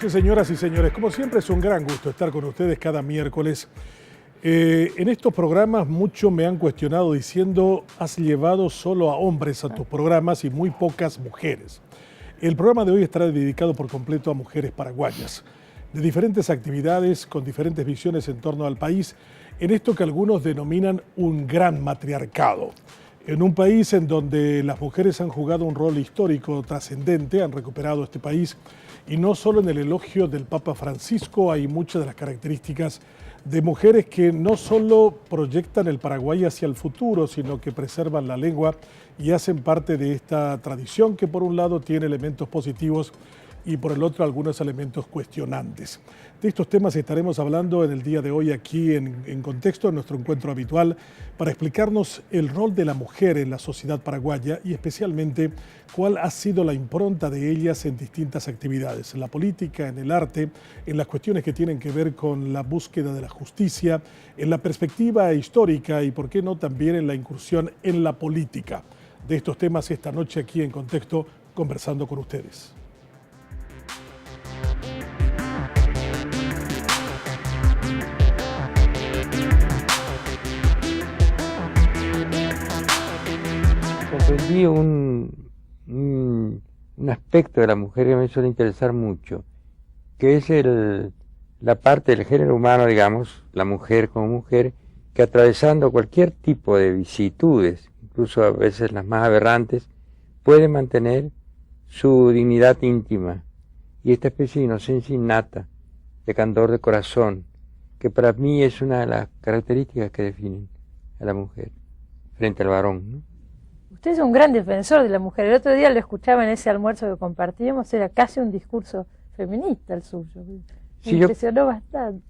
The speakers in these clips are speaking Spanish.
Señoras y señores, como siempre es un gran gusto estar con ustedes cada miércoles. En estos programas muchos me han cuestionado diciendo has llevado solo a hombres a tus programas y muy pocas mujeres. El programa de hoy estará dedicado por completo a mujeres paraguayas, de diferentes actividades, con diferentes visiones en torno al país, en esto que algunos denominan un gran matriarcado. En un país en donde las mujeres han jugado un rol histórico trascendente, han recuperado este país, y no solo en el elogio del Papa Francisco, hay muchas de las características de mujeres que no solo proyectan el Paraguay hacia el futuro, sino que preservan la lengua y hacen parte de esta tradición que por un lado tiene elementos positivos y por el otro algunos elementos cuestionantes. De estos temas estaremos hablando en el día de hoy aquí en Contexto, en nuestro encuentro habitual, para explicarnos el rol de la mujer en la sociedad paraguaya y especialmente cuál ha sido la impronta de ellas en distintas actividades, en la política, en el arte, en las cuestiones que tienen que ver con la búsqueda de la justicia, en la perspectiva histórica y, por qué no, también en la incursión en la política. De estos temas esta noche aquí en Contexto, conversando con ustedes. Comprendí un aspecto de la mujer que me suele interesar mucho, que es la parte del género humano, digamos, la mujer como mujer, que atravesando cualquier tipo de vicisitudes, incluso a veces las más aberrantes, puede mantener su dignidad íntima y esta especie de inocencia innata, de candor de corazón, que para mí es una de las características que definen a la mujer frente al varón, ¿no? Usted es un gran defensor de la mujer. El otro día lo escuchaba en ese almuerzo que compartíamos, era casi un discurso feminista el suyo. Me impresionó bastante.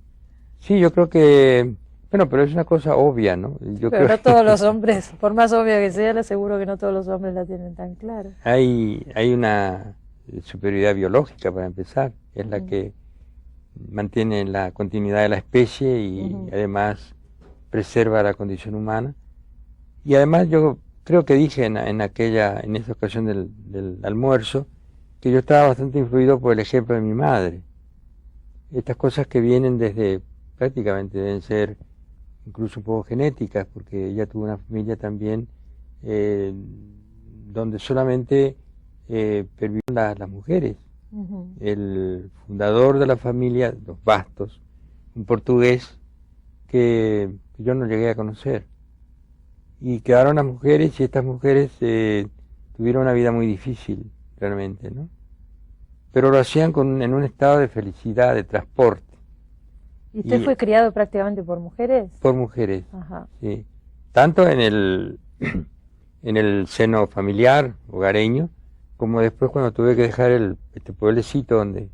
Sí, yo creo que, bueno, pero es una cosa obvia, ¿no? Pero no todos los hombres, por más obvia que sea, le aseguro que no todos los hombres la tienen tan clara. Hay una superioridad biológica, para empezar, es la que mantiene la continuidad de la especie y además preserva la condición humana. Y además yo creo que dije en esa ocasión del almuerzo que yo estaba bastante influido por el ejemplo de mi madre. Estas cosas que vienen desde, prácticamente deben ser incluso un poco genéticas, porque ella tuvo una familia también donde solamente pervivieron las mujeres. El fundador de la familia, los Bastos, un portugués que yo no llegué a conocer. Y quedaron las mujeres y estas mujeres tuvieron una vida muy difícil, realmente, ¿no? Pero lo hacían en un estado de felicidad, de transporte. ¿Y usted fue criado prácticamente por mujeres? Por mujeres, Ajá. Sí. Tanto en el seno familiar, hogareño, como después cuando tuve que dejar este pueblecito donde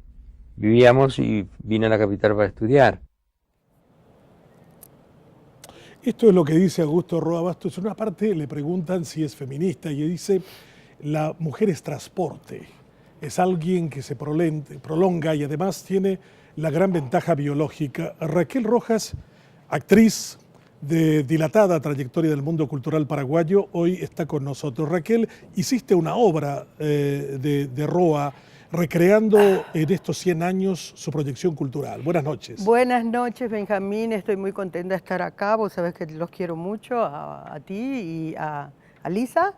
vivíamos y vine a la capital para estudiar. Esto es lo que dice Augusto Roa Bastos. En una parte le preguntan si es feminista y dice, la mujer es transporte, es alguien que se prolonga y además tiene la gran ventaja biológica. Raquel Rojas, actriz de dilatada trayectoria del mundo cultural paraguayo, hoy está con nosotros. Raquel, hiciste una obra de Roa recreando en estos 100 años su proyección cultural. Buenas noches. Buenas noches, Benjamín. Estoy muy contenta de estar acá. Vos sabés que los quiero mucho, a ti y a Lisa.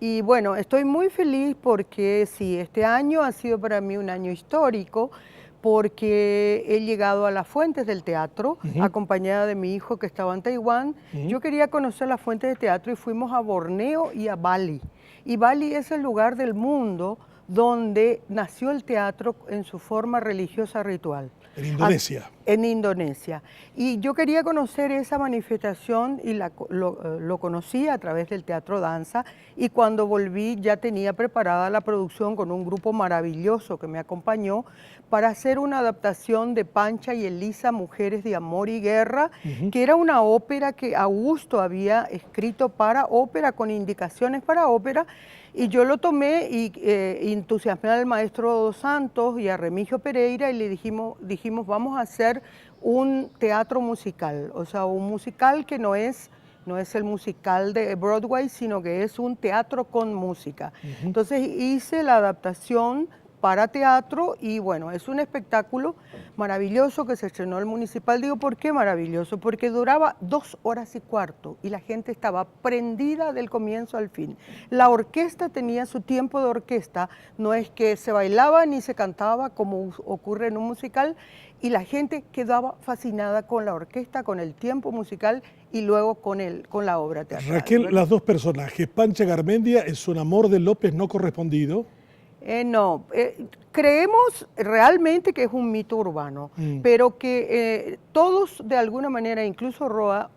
Y bueno, estoy muy feliz porque sí, este año ha sido para mí un año histórico porque he llegado a las fuentes del teatro, acompañada de mi hijo que estaba en Taiwán. Yo quería conocer las fuentes del teatro y fuimos a Borneo y a Bali. Y Bali es el lugar del mundo donde nació el teatro en su forma religiosa ritual. En Indonesia. En Indonesia. Y yo quería conocer esa manifestación y lo conocí a través del teatro danza, y cuando volví ya tenía preparada la producción con un grupo maravilloso que me acompañó para hacer una adaptación de Pancha y Elisa, Mujeres de Amor y Guerra, que era una ópera que Augusto había escrito para ópera, con indicaciones para ópera, y yo lo tomé y entusiasmé al maestro Dos Santos y a Remigio Pereira y le dijimos, vamos a hacer un teatro musical, o sea, un musical que no es el musical de Broadway, sino que es un teatro con música. Entonces hice la adaptación para teatro y bueno, es un espectáculo maravilloso que se estrenó en el Municipal. Digo, ¿por qué maravilloso? Porque duraba 2 horas y cuarto y la gente estaba prendida del comienzo al fin. La orquesta tenía su tiempo de orquesta, no es que se bailaba ni se cantaba como ocurre en un musical, y la gente quedaba fascinada con la orquesta, con el tiempo musical y luego con la obra teatral. Raquel, ¿verdad? las dos personajes, Pancha Garmendia es un amor de López no correspondido. No, creemos realmente que es un mito urbano, pero que todos de alguna manera, incluso Roa,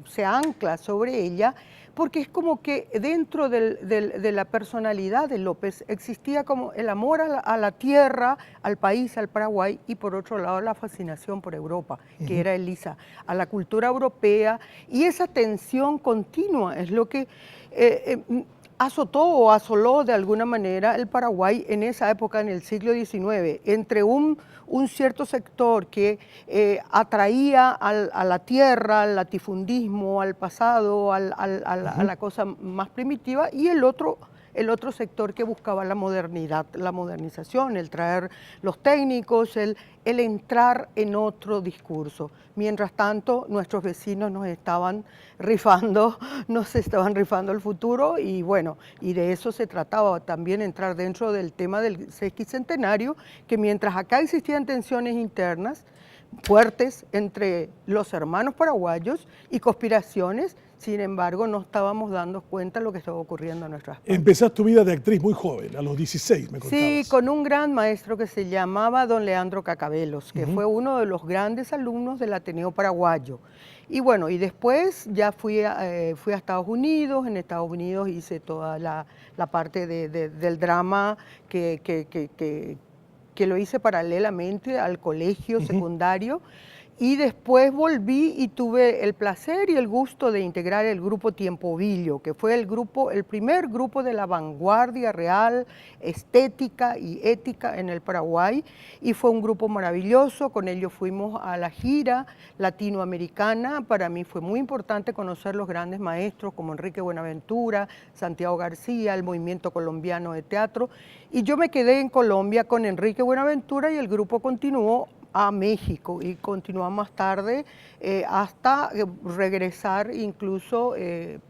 se ancla sobre ella, porque es como que dentro de la personalidad de López existía como el amor a la tierra, al país, al Paraguay, y por otro lado la fascinación por Europa, que era Elisa, a la cultura europea, y esa tensión continua es lo que azotó o asoló de alguna manera el Paraguay en esa época, en el siglo XIX, entre un cierto sector que atraía a la tierra, al latifundismo, al pasado, a la cosa más primitiva, y el otro sector que buscaba la modernidad, la modernización, el traer los técnicos, el entrar en otro discurso. Mientras tanto, nuestros vecinos nos estaban rifando el futuro y bueno, y de eso se trataba también, entrar dentro del tema del sesquicentenario, que mientras acá existían tensiones internas fuertes entre los hermanos paraguayos y conspiraciones, sin embargo, no estábamos dando cuenta de lo que estaba ocurriendo en nuestras partes. Empezaste tu vida de actriz muy joven, a los 16, me contabas. Sí, con un gran maestro que se llamaba don Leandro Cacabelos, que fue uno de los grandes alumnos del Ateneo Paraguayo. Y bueno, y después ya fui a Estados Unidos. En Estados Unidos hice toda la parte del drama que lo hice paralelamente al colegio secundario. Y después volví y tuve el placer y el gusto de integrar el grupo Tiempo Villo, que fue el primer grupo de la vanguardia real, estética y ética en el Paraguay, y fue un grupo maravilloso. Con ellos fuimos a la gira latinoamericana. Para mí fue muy importante conocer los grandes maestros como Enrique Buenaventura, Santiago García, el movimiento colombiano de teatro, y yo me quedé en Colombia con Enrique Buenaventura y el grupo continuó a México y continuó más tarde hasta regresar incluso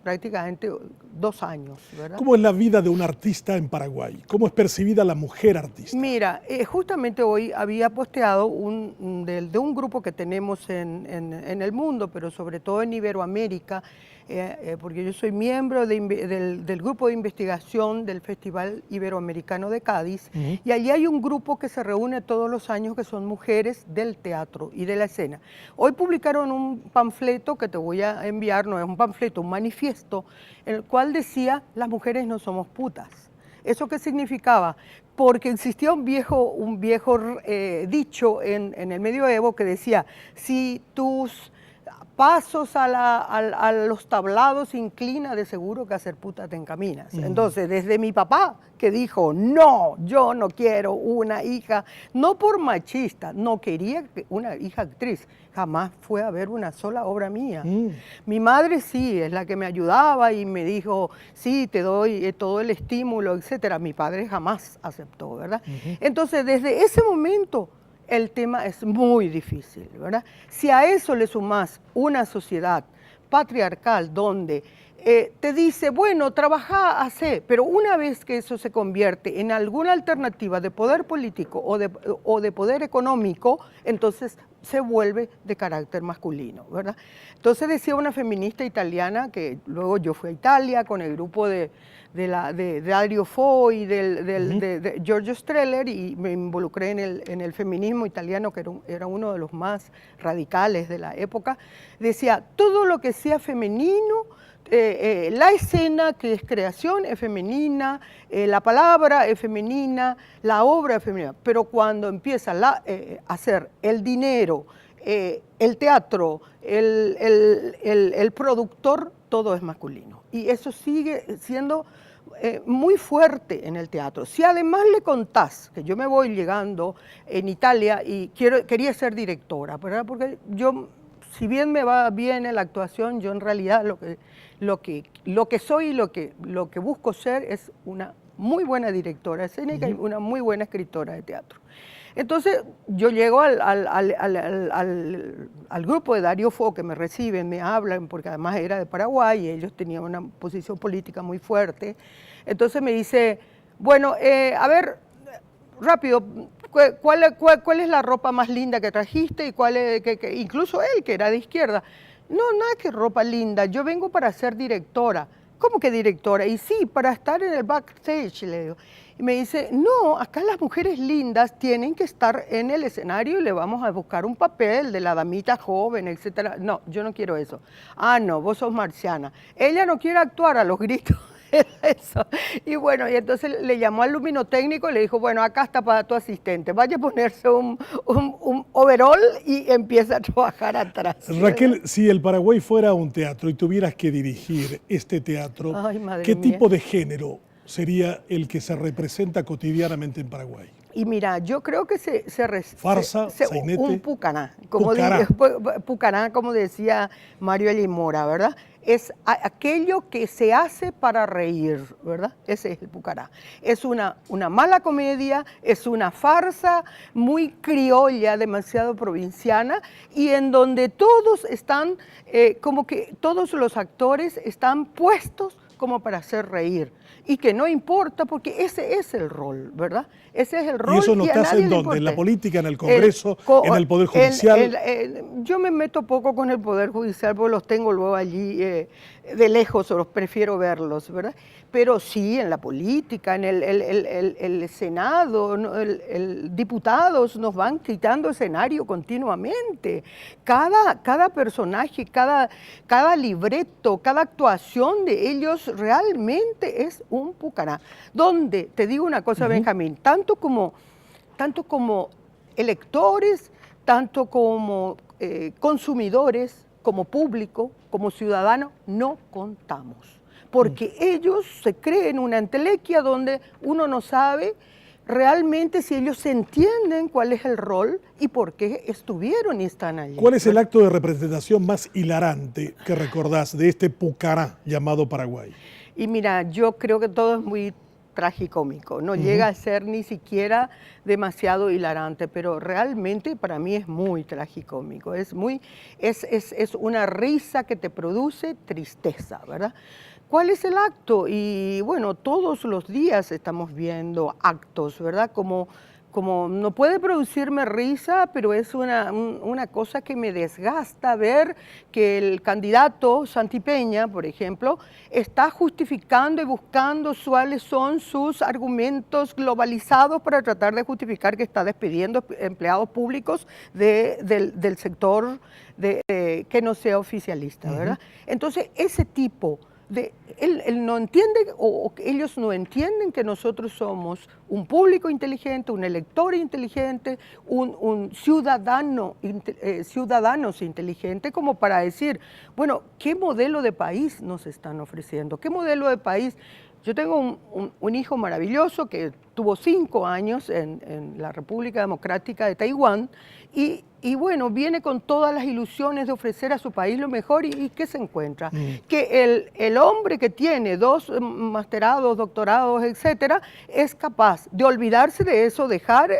prácticamente 2 años, ¿verdad? ¿Cómo es la vida de un artista en Paraguay? ¿Cómo es percibida la mujer artista? Mira, justamente hoy había posteado de un grupo que tenemos en el mundo, pero sobre todo en Iberoamérica, porque yo soy miembro del grupo de investigación del Festival Iberoamericano de Cádiz, y allí hay un grupo que se reúne todos los años que son mujeres del teatro y de la escena. Hoy publicaron un panfleto que te voy a enviar, no es un panfleto, un manifiesto, en el cual decía: las mujeres no somos putas. ¿Eso qué significaba? Porque existía un viejo dicho en el medioevo que decía: si tus pasos a los tablados inclina, de seguro que a ser puta te encaminas. Entonces, desde mi papá, que dijo: no, yo no quiero una hija, no por machista, no quería una hija actriz, jamás fue a ver una sola obra mía. Mi madre sí, es la que me ayudaba y me dijo: sí, te doy todo el estímulo, etcétera. Mi padre jamás aceptó, ¿verdad? Entonces, desde ese momento, el tema es muy difícil, ¿verdad? Si a eso le sumás una sociedad patriarcal donde te dice: bueno, trabaja, hace, pero una vez que eso se convierte en alguna alternativa de poder político o de poder económico, entonces se vuelve de carácter masculino, ¿verdad? Entonces decía una feminista italiana, que luego yo fui a Italia con el grupo de Dario Fo y de Giorgio Streller, y me involucré en el feminismo italiano, que era uno de los más radicales de la época. Decía: todo lo que sea femenino, la escena, que es creación, es femenina, la palabra es femenina, la obra es femenina, pero cuando empieza a hacer el dinero, el teatro, el productor, todo es masculino. Y eso sigue siendo muy fuerte en el teatro. Si además le contás que yo me voy llegando en Italia y quería ser directora, ¿verdad? Porque yo, si bien me va bien en la actuación, yo en realidad lo que soy y lo que busco ser es una muy buena directora escénica y una muy buena escritora de teatro. Entonces yo llego al grupo de Darío Fo, que me reciben, me hablan, porque además era de Paraguay y ellos tenían una posición política muy fuerte. Entonces me dice, bueno, a ver, rápido, ¿cuál es la ropa más linda que trajiste? Y cuál es, incluso él, que era de izquierda, no, nada que ropa linda, yo vengo para ser directora. ¿Cómo que directora? Y sí, para estar en el backstage, le digo. Y me dice, no, acá las mujeres lindas tienen que estar en el escenario y le vamos a buscar un papel de la damita joven, etcétera. No, yo no quiero eso. Ah, no, vos sos marciana. Ella no quiere actuar, a los gritos. Eso. Y bueno, y entonces le llamó al luminotécnico y le dijo, bueno, acá está para tu asistente, vaya a ponerse un overall y empieza a trabajar atrás. Raquel, si el Paraguay fuera un teatro y tuvieras que dirigir este teatro, ¿qué tipo de género sería el que se representa cotidianamente en Paraguay? Y mira, yo creo que farsa, sainete, un pucaná, pucaná, como decía Mario Elimora, ¿verdad? Es aquello que se hace para reír, ¿verdad? Ese es el pucará. Es una mala comedia, es una farsa muy criolla, demasiado provinciana, y en donde todos están, como que todos los actores están puestos como para hacer reír. Y que no importa, porque ese es el rol, ¿verdad? Ese es el rol. ¿Y eso notas en dónde? ¿En la política, en el Congreso, en el Poder Judicial? Yo me meto poco con el Poder Judicial porque los tengo luego allí de lejos, o los prefiero verlos, ¿verdad? Pero sí en la política, en el Senado, diputados nos van quitando escenario continuamente. Cada personaje, cada libreto, cada actuación de ellos realmente es un pucará. Donde, te digo una cosa, Benjamín, tanto como electores, tanto como consumidores, como público, como ciudadano, no contamos. Porque ellos se creen una entelequia donde uno no sabe realmente si ellos entienden cuál es el rol y por qué estuvieron y están allí. ¿Cuál es el acto de representación más hilarante que recordás de este pucará llamado Paraguay? Y mira, yo creo que todo es muy tragicómico, no llega a ser ni siquiera demasiado hilarante, pero realmente para mí es muy tragicómico, es una risa que te produce tristeza, ¿verdad? ¿Cuál es el acto? Y bueno, todos los días estamos viendo actos, ¿verdad? Como no puede producirme risa, pero es una cosa que me desgasta ver que el candidato Santipeña, por ejemplo, está justificando y buscando cuáles son sus argumentos globalizados para tratar de justificar que está despidiendo empleados públicos del sector que no sea oficialista, ¿verdad? Entonces, ese tipo él no entiende, o ellos no entienden que nosotros somos un público inteligente, un elector inteligente, un ciudadanos inteligente, como para decir, bueno, ¿qué modelo de país nos están ofreciendo? ¿Qué modelo de país? Yo tengo un hijo maravilloso que tuvo 5 años en la República Democrática de Taiwán y bueno, viene con todas las ilusiones de ofrecer a su país lo mejor y ¿qué se encuentra? Que el hombre que tiene 2 masterados, doctorados, etcétera, es capaz de olvidarse de eso, dejar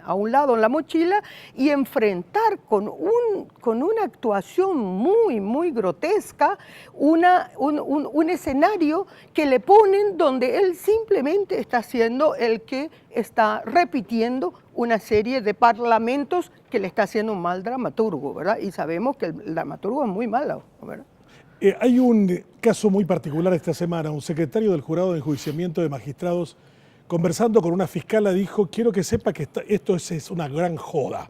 a un lado en la mochila y enfrentar con una actuación muy, muy grotesca un escenario que le ponen donde él simplemente está siendo el que está repitiendo una serie de parlamentos que le está haciendo un mal dramaturgo, ¿verdad? Y sabemos que el dramaturgo es muy malo, ¿verdad? Hay un caso muy particular esta semana. Un secretario del Jurado de Enjuiciamiento de Magistrados, conversando con una fiscala, dijo, quiero que sepa que esto es una gran joda.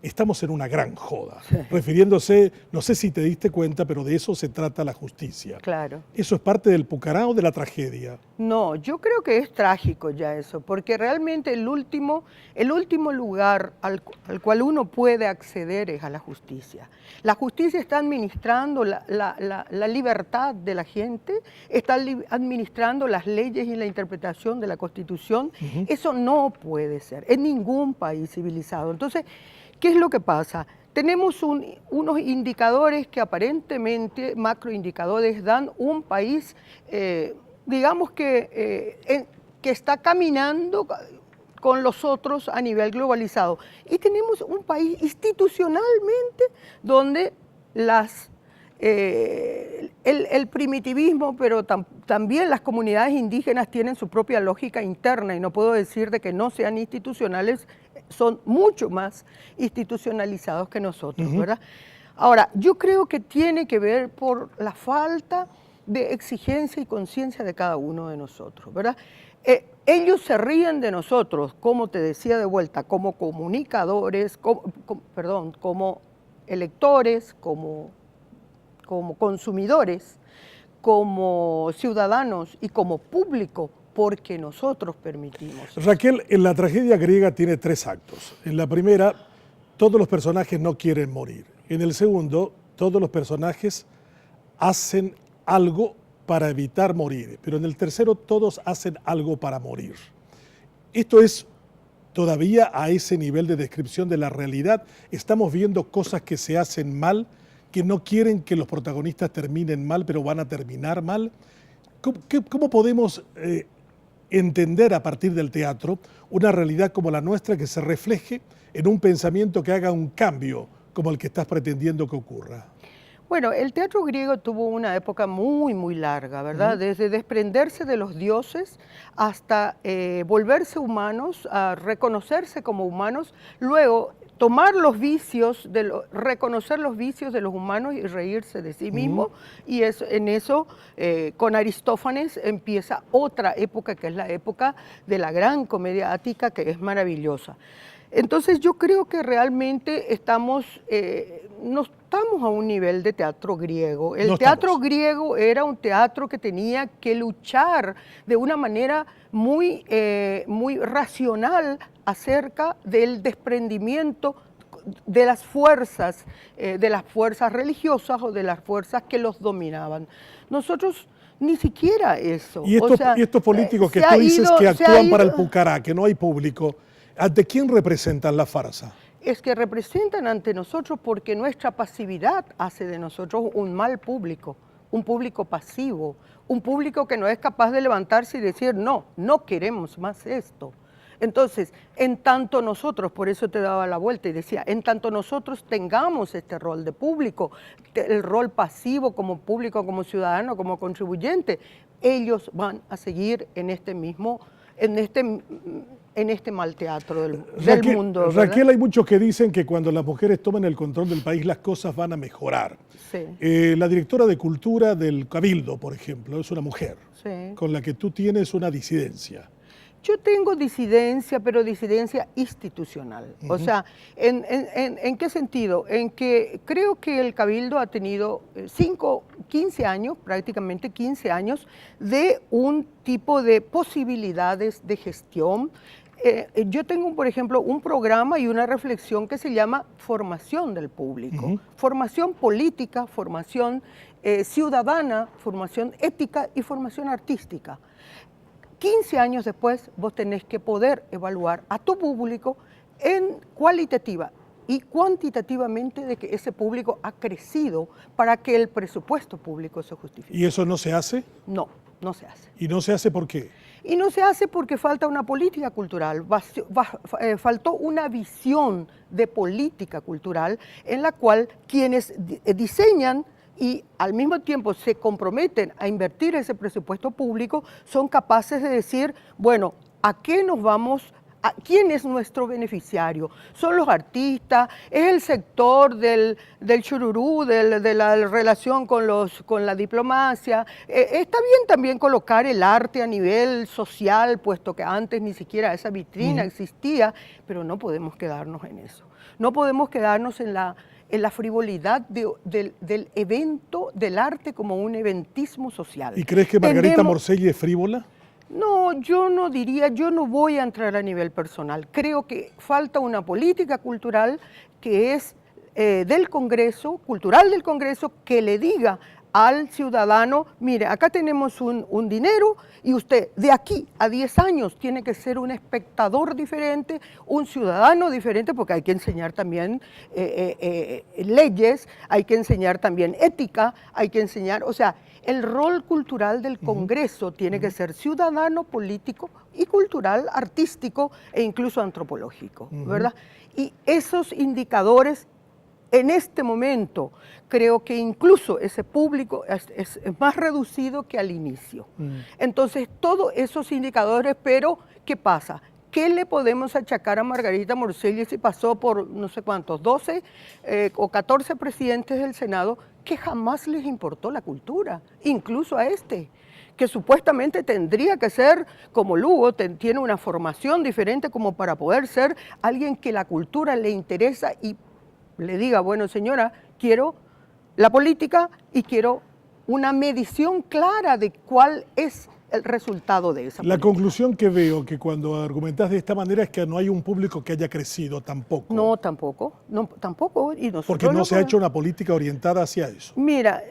Estamos en una gran joda, sí. Refiriéndose, no sé si te diste cuenta, pero de eso se trata la justicia. Claro. ¿Eso es parte del pucará o de la tragedia? No, yo creo que es trágico ya eso, porque realmente el último lugar al cual uno puede acceder es a la justicia. La justicia está administrando la libertad de la gente, está administrando las leyes y la interpretación de la Constitución. Eso no puede ser en ningún país civilizado. Entonces, ¿qué es lo que pasa? Tenemos unos indicadores que aparentemente, macroindicadores, dan un país, digamos que que está caminando con los otros a nivel globalizado. Y tenemos un país institucionalmente donde el primitivismo, pero también las comunidades indígenas tienen su propia lógica interna, y no puedo decir de que no sean institucionales, son mucho más institucionalizados que nosotros, ¿verdad? Ahora, yo creo que tiene que ver por la falta de exigencia y conciencia de cada uno de nosotros, ¿verdad? Ellos se ríen de nosotros, como te decía de vuelta, como comunicadores, como electores, como consumidores, como ciudadanos y como público, porque nosotros permitimos. Raquel, en la tragedia griega tiene 3 actos. En la primera, todos los personajes no quieren morir. En el segundo, todos los personajes hacen algo para evitar morir. Pero en el tercero, todos hacen algo para morir. Esto es todavía a ese nivel de descripción de la realidad. Estamos viendo cosas que se hacen mal, que no quieren que los protagonistas terminen mal, pero van a terminar mal. ¿Cómo podemos entender a partir del teatro una realidad como la nuestra que se refleje en un pensamiento que haga un cambio como el que estás pretendiendo que ocurra? Bueno, el teatro griego tuvo una época muy, muy larga, ¿verdad? Desde desprenderse de los dioses hasta volverse humanos, a reconocerse como humanos, luego tomar los vicios, reconocer los vicios de los humanos y reírse de sí mismo. Y en eso, con Aristófanes, empieza otra época, que es la época de la gran comedia ática, que es maravillosa. Entonces yo creo que realmente no estamos a un nivel de teatro griego. El teatro griego era un teatro que tenía que luchar de una manera muy racional acerca del desprendimiento de las fuerzas religiosas o de las fuerzas que los dominaban. Nosotros ni siquiera eso. Y estos políticos que tú dices que actúan para el Pucará, que no hay público, ¿ante quién representan la farsa? Es que representan ante nosotros porque nuestra pasividad hace de nosotros un mal público, un público pasivo, un público que no es capaz de levantarse y decir, no, no queremos más esto. Entonces, en tanto nosotros, por eso te daba la vuelta y decía, en tanto nosotros tengamos este rol de público, el rol pasivo como público, como ciudadano, como contribuyente, ellos van a seguir en este mal teatro del mundo, ¿verdad? Raquel, hay muchos que dicen que cuando las mujeres tomen el control del país las cosas van a mejorar. Sí. La directora de Cultura del Cabildo, por ejemplo, es una mujer, sí, con la que tú tienes una disidencia. Yo tengo disidencia, pero disidencia institucional. O sea, ¿en qué sentido? En que creo que el Cabildo ha tenido 15 años, prácticamente 15 años, de un tipo de posibilidades de gestión. Yo tengo, por ejemplo, un programa y una reflexión que se llama formación del público. Formación política, formación ciudadana, formación ética y formación artística. 15 años después vos tenés que poder evaluar a tu público en cualitativa y cuantitativamente de que ese público ha crecido para que el presupuesto público se justifique. ¿Y eso no se hace? No, no se hace. ¿Y no se hace por qué? Y no se hace porque falta una política cultural, faltó una visión de política cultural en la cual quienes diseñan y al mismo tiempo se comprometen a invertir ese presupuesto público, son capaces de decir, bueno, ¿a qué nos vamos? ¿Quién es nuestro beneficiario? ¿Son los artistas? ¿Es el sector del chururú, de la relación con la diplomacia? Está bien también colocar el arte a nivel social, puesto que antes ni siquiera esa vitrina existía, pero no podemos quedarnos en eso. No podemos quedarnos en la frivolidad del evento, del arte como un eventismo social. ¿Y crees que Margarita Morselli es frívola? No, yo no diría, yo no voy a entrar a nivel personal. Creo que falta una política cultural que es del Congreso, cultural del Congreso, que le diga al ciudadano, mire, acá tenemos un dinero y usted de aquí a 10 años tiene que ser un espectador diferente, un ciudadano diferente, porque hay que enseñar también leyes, hay que enseñar también ética, hay que enseñar, o sea, el rol cultural del Congreso tiene que ser ciudadano, político y cultural, artístico e incluso antropológico, ¿verdad? Y esos indicadores en este momento creo que incluso ese público es más reducido que al inicio. Entonces, todos esos indicadores, pero ¿qué pasa? ¿Qué le podemos achacar a Margarita Morcilli si pasó por no sé cuántos, 12 o 14 presidentes del Senado que jamás les importó la cultura, incluso a este, que supuestamente tendría que ser como Lugo, tiene una formación diferente como para poder ser alguien que la cultura le interesa y le diga, bueno señora, quiero la política y quiero una medición clara de cuál es el resultado de esa La política. conclusión que veo que cuando argumentas de esta manera es que no hay un público que haya crecido tampoco. No, tampoco, no, tampoco. Y nosotros Porque no se ha hecho una política orientada hacia eso. Mira,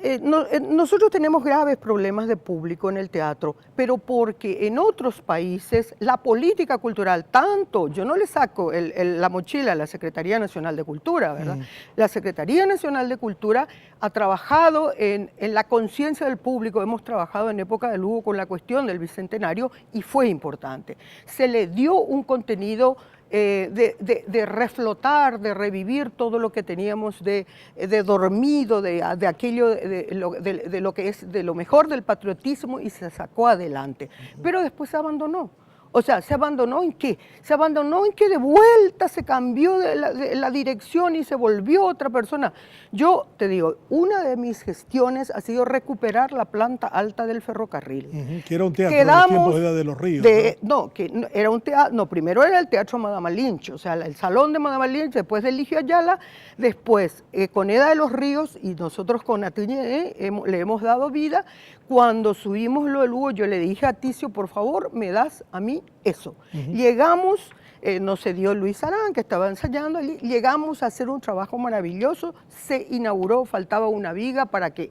nosotros tenemos graves problemas de público en el teatro, pero porque en otros países la política cultural, tanto, yo no le saco la mochila a la Secretaría Nacional de Cultura, ¿verdad? La Secretaría Nacional de Cultura ha trabajado en la conciencia del público, hemos trabajado en época de Lugo con la cuestión del Bicentenario y fue importante. Se le dio un contenido de reflotar, de revivir todo lo que teníamos de dormido, de aquello, de lo que es de lo mejor del patriotismo y se sacó adelante. Pero después se abandonó. O sea, ¿se abandonó en qué? Se abandonó en que de vuelta se cambió de la dirección y se volvió otra persona. Yo te digo, una de mis gestiones ha sido recuperar la planta alta del ferrocarril. Que era un teatro en los tiempos de Edad de los Ríos. No, que era un teatro, no, primero era el Teatro Madama Lynch, o sea, el Salón de Madama Lynch, después de Ligio Ayala, después con Edad de los Ríos y nosotros con Atiñé le hemos dado vida. Cuando subimos lo de Lugo, yo le dije a Ticio, por favor, me das a mí eso. Llegamos, no se dio Luis Arán, que estaba ensayando allí, llegamos a hacer un trabajo maravilloso, se inauguró, faltaba una viga para que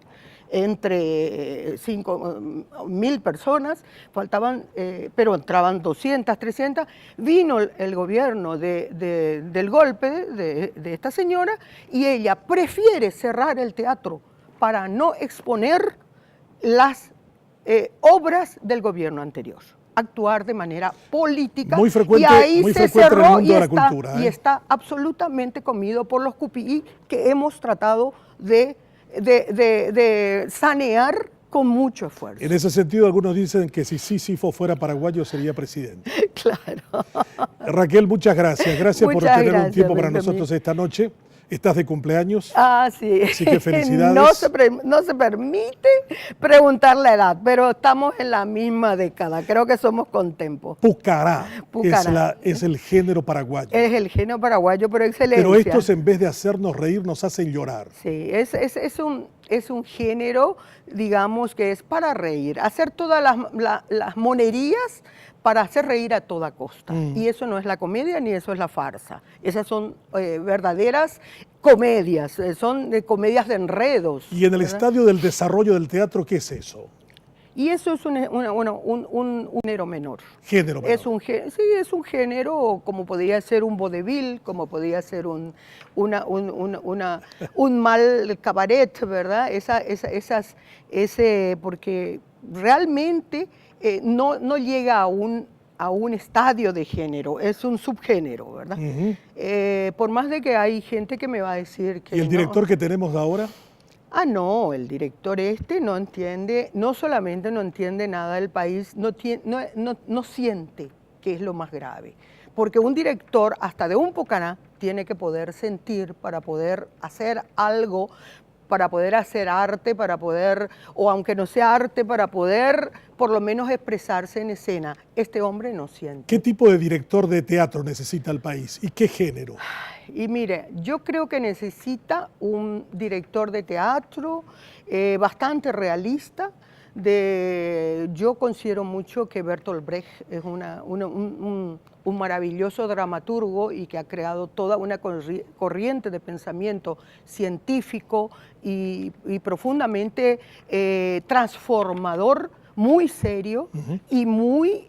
entre 5.000 personas, faltaban, pero entraban 200, 300, vino el gobierno del golpe de esta señora y ella prefiere cerrar el teatro para no exponer las obras del gobierno anterior, actuar de manera política. Muy frecuente, y ahí muy se frecuente en el cerró mundo de la cultura, y está absolutamente comido por los cupií que hemos tratado de sanear con mucho esfuerzo. En ese sentido, algunos dicen que si Sísifo fuera paraguayo sería presidente. Claro. Raquel, muchas gracias. Gracias por tener un tiempo para Benjamín. nosotros esta noche. Estás de cumpleaños. Ah, sí. Así que felicidades. No se permite preguntar la edad, pero estamos en la misma década. Creo que somos contempo. Pucará, Pucará. es el género paraguayo. Es el género paraguayo por excelencia. Pero estos, en vez de hacernos reír, nos hacen llorar. Sí, es un género, digamos, que es para reír. Hacer todas las monerías para hacer reír a toda costa. Y eso no es la comedia ni eso es la farsa. Esas son verdaderas comedias, son comedias de enredos. Y en el ¿verdad? estadio del desarrollo del teatro, ¿qué es eso? Y eso es un género menor. Género menor. Es un género como podría ser un vodevil, como podría ser un mal cabaret, ¿verdad? Porque realmente no llega a un estadio de género, es un subgénero, ¿verdad? Por más de que hay gente que me va a decir que ¿Y el director que tenemos ahora? Ah, no, el director no entiende, no solamente no entiende nada del país, no siente que es lo más grave. Porque un director, hasta de un Pucará, tiene que poder sentir para poder hacer algo, para poder hacer arte, o aunque no sea arte, para poder por lo menos expresarse en escena. Este hombre no siente. ¿Qué tipo de director de teatro necesita el país? ¿Y qué género? Y mire, yo creo que necesita un director de teatro bastante realista, Yo considero mucho que Bertolt Brecht es un maravilloso dramaturgo y que ha creado toda una corriente de pensamiento científico y profundamente transformador, muy serio y muy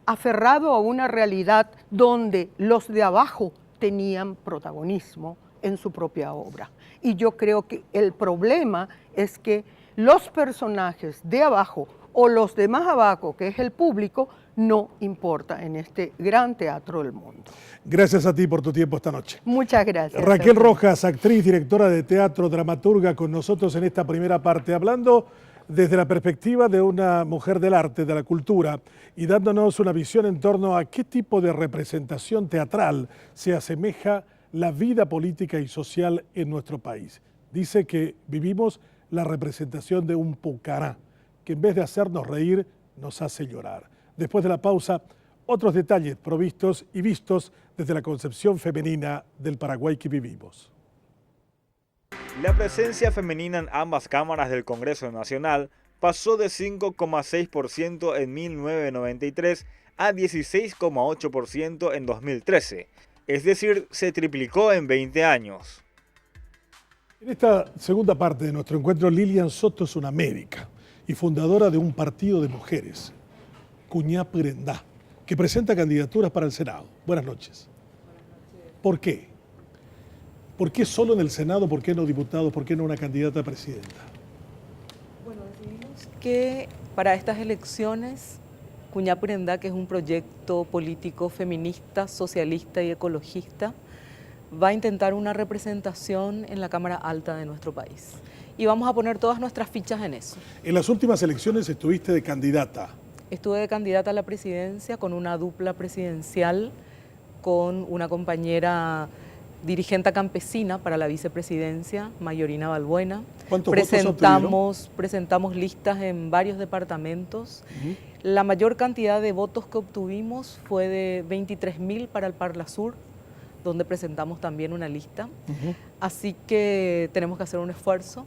aferrado a una realidad donde los de abajo tenían protagonismo en su propia obra. Y yo creo que el problema es que los personajes de abajo o los de más abajo, que es el público, no importa en este gran teatro del mundo. Gracias a ti por tu tiempo esta noche. Muchas gracias. Raquel Rojas, actriz, directora de teatro, dramaturga, con nosotros en esta primera parte, hablando desde la perspectiva de una mujer del arte, de la cultura, y dándonos una visión en torno a qué tipo de representación teatral se asemeja la vida política y social en nuestro país. Dice que vivimos la representación de un pucará, que en vez de hacernos reír, nos hace llorar. Después de la pausa, otros detalles provistos y vistos desde la concepción femenina del Paraguay que vivimos. La presencia femenina en ambas cámaras del Congreso Nacional pasó de 5,6% en 1993 a 16,8% en 2013. Es decir, se triplicó en 20 años. En esta segunda parte de nuestro encuentro, Lilian Soto es una médica y fundadora de un partido de mujeres, Cuñapurendá, que presenta candidaturas para el Senado. Buenas noches. ¿Por qué? ¿Por qué solo en el Senado? ¿Por qué no diputados? ¿Por qué no una candidata a presidenta? Bueno, decidimos que para estas elecciones Cuñapurendá, que es un proyecto político feminista, socialista y ecologista, va a intentar una representación en la Cámara Alta de nuestro país. Y vamos a poner todas nuestras fichas en eso. En las últimas elecciones estuviste de candidata. Estuve de candidata a la presidencia con una dupla presidencial, con una compañera dirigente campesina para la vicepresidencia, Mayorina Balbuena. ¿Cuántos votos obtuvieron? Presentamos listas en varios departamentos. La mayor cantidad de votos que obtuvimos fue de 23.000 para el Parla Sur, donde presentamos también una lista. Así que tenemos que hacer un esfuerzo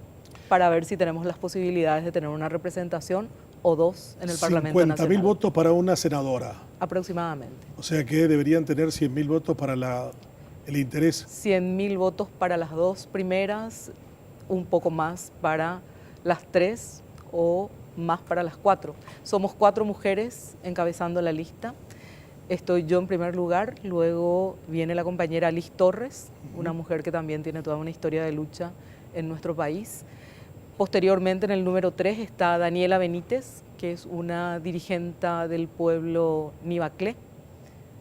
para ver si tenemos las posibilidades de tener una representación o dos en el Parlamento Nacional. 50.000 votos para una senadora. Aproximadamente. O sea que deberían tener 100.000 votos para el interés. 100.000 votos para las dos primeras, un poco más para las tres o más para las cuatro. Somos 4 mujeres encabezando la lista. Estoy yo en primer lugar, luego viene la compañera Liz Torres, una mujer que también tiene toda una historia de lucha en nuestro país. Posteriormente, en el número 3 está Daniela Benítez, que es una dirigente del pueblo Nibaclé,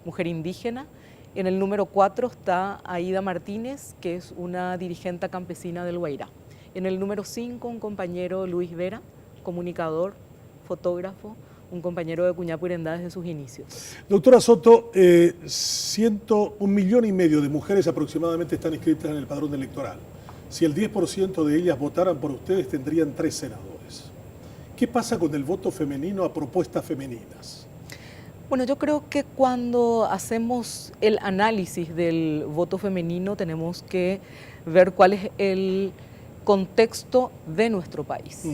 mujer indígena. En el número 4 está Aida Martínez, que es una dirigente campesina del Guairá. En el número 5, un compañero Luis Vera, comunicador, fotógrafo, un compañero de Cuñapurendá desde sus inicios. Doctora Soto, 101,5 millones de mujeres aproximadamente están inscritas en el padrón electoral. Si el 10% de ellas votaran por ustedes, tendrían 3 senadores. ¿Qué pasa con el voto femenino a propuestas femeninas? Bueno, yo creo que cuando hacemos el análisis del voto femenino tenemos que ver cuál es el contexto de nuestro país.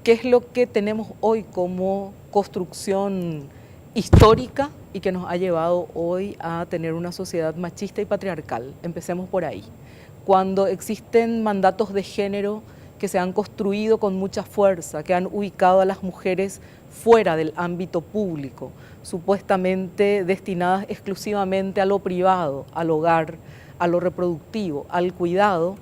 ¿Qué es lo que tenemos hoy como construcción histórica y que nos ha llevado hoy a tener una sociedad machista y patriarcal? Empecemos por ahí. Cuando existen mandatos de género que se han construido con mucha fuerza, que han ubicado a las mujeres fuera del ámbito público, supuestamente destinadas exclusivamente a lo privado, al hogar, a lo reproductivo, al cuidado,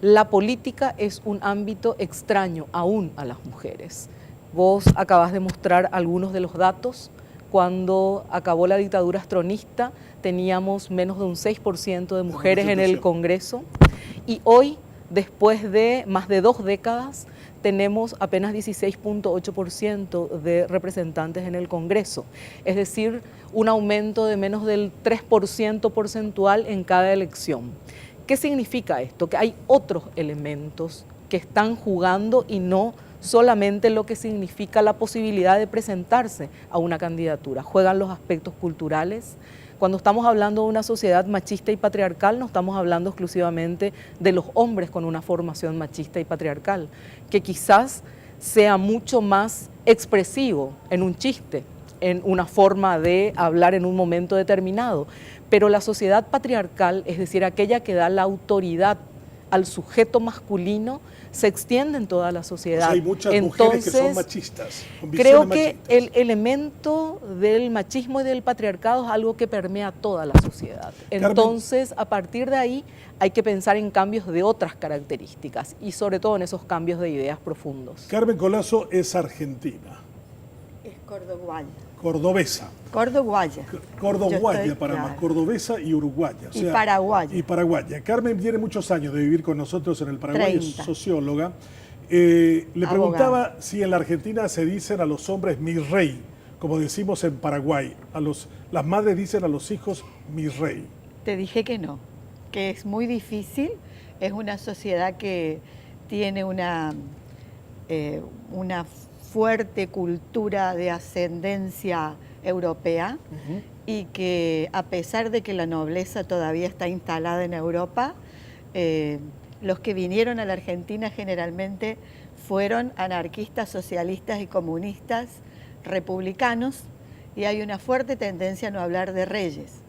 la política es un ámbito extraño aún a las mujeres. Vos acabás de mostrar algunos de los datos. Cuando acabó la dictadura astronista teníamos menos de un 6% de mujeres en el Congreso y hoy, después de más de 2 décadas, tenemos apenas 16,8% de representantes en el Congreso, es decir, un aumento de menos del 3% porcentual en cada elección. ¿Qué significa esto? Que hay otros elementos que están jugando y no solamente lo que significa la posibilidad de presentarse a una candidatura, juegan los aspectos culturales. Cuando estamos hablando de una sociedad machista y patriarcal, no estamos hablando exclusivamente de los hombres con una formación machista y patriarcal, que quizás sea mucho más expresivo en un chiste, en una forma de hablar en un momento determinado. Pero la sociedad patriarcal, es decir, aquella que da la autoridad al sujeto masculino, se extiende en toda la sociedad. O sea, hay muchas mujeres que son machistas, con creo visiones que machistas. el elemento del machismo y del patriarcado es algo que permea toda la sociedad. Entonces, a partir de ahí, hay que pensar en cambios de otras características y sobre todo en esos cambios de ideas profundos. Carmen Colazo es argentina. Es cordoguaya. Cordobesa. Cordoguaya. Cordoguaya para más, cordobesa y uruguaya. O sea, y paraguaya. Y paraguaya. Carmen tiene muchos años de vivir con nosotros en el Paraguay, 30. es socióloga. Le preguntaba si en la Argentina se dicen a los hombres mi rey, como decimos en Paraguay. Las madres dicen a los hijos mi rey. Te dije que no, que es muy difícil. Es una sociedad que tiene una fuerte cultura de ascendencia europea y que a pesar de que la nobleza todavía está instalada en Europa, los que vinieron a la Argentina generalmente fueron anarquistas, socialistas y comunistas, republicanos, y hay una fuerte tendencia a no hablar de reyes.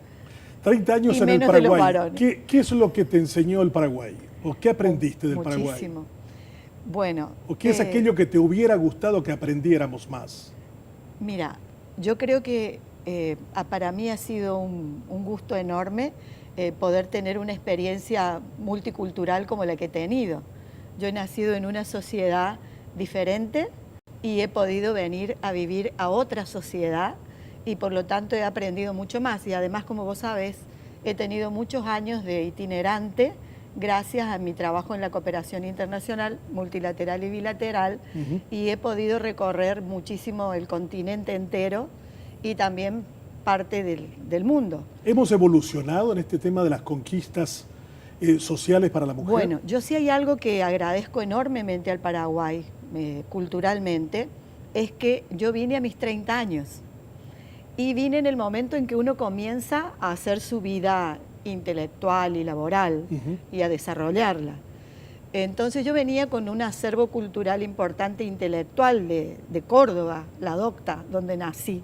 30 años y en el menos de los Paraguay. varones. ¿Qué es lo que te enseñó el Paraguay? ¿O qué aprendiste del Paraguay? Muchísimo. Bueno, ¿O qué es aquello que te hubiera gustado que aprendiéramos más? Mira, yo creo que para mí ha sido un gusto enorme poder tener una experiencia multicultural como la que he tenido. Yo he nacido en una sociedad diferente y he podido venir a vivir a otra sociedad y por lo tanto he aprendido mucho más. Y además, como vos sabés, he tenido muchos años de itinerante gracias a mi trabajo en la cooperación internacional, multilateral y bilateral, y he podido recorrer muchísimo el continente entero y también parte del mundo. ¿Hemos evolucionado en este tema de las conquistas sociales para la mujer? Bueno, yo sí hay algo que agradezco enormemente al Paraguay, culturalmente, es que yo vine a mis 30 años y vine en el momento en que uno comienza a hacer su vida intelectual y laboral y a desarrollarla. Entonces yo venía con un acervo cultural importante intelectual de Córdoba, la Docta, donde nací,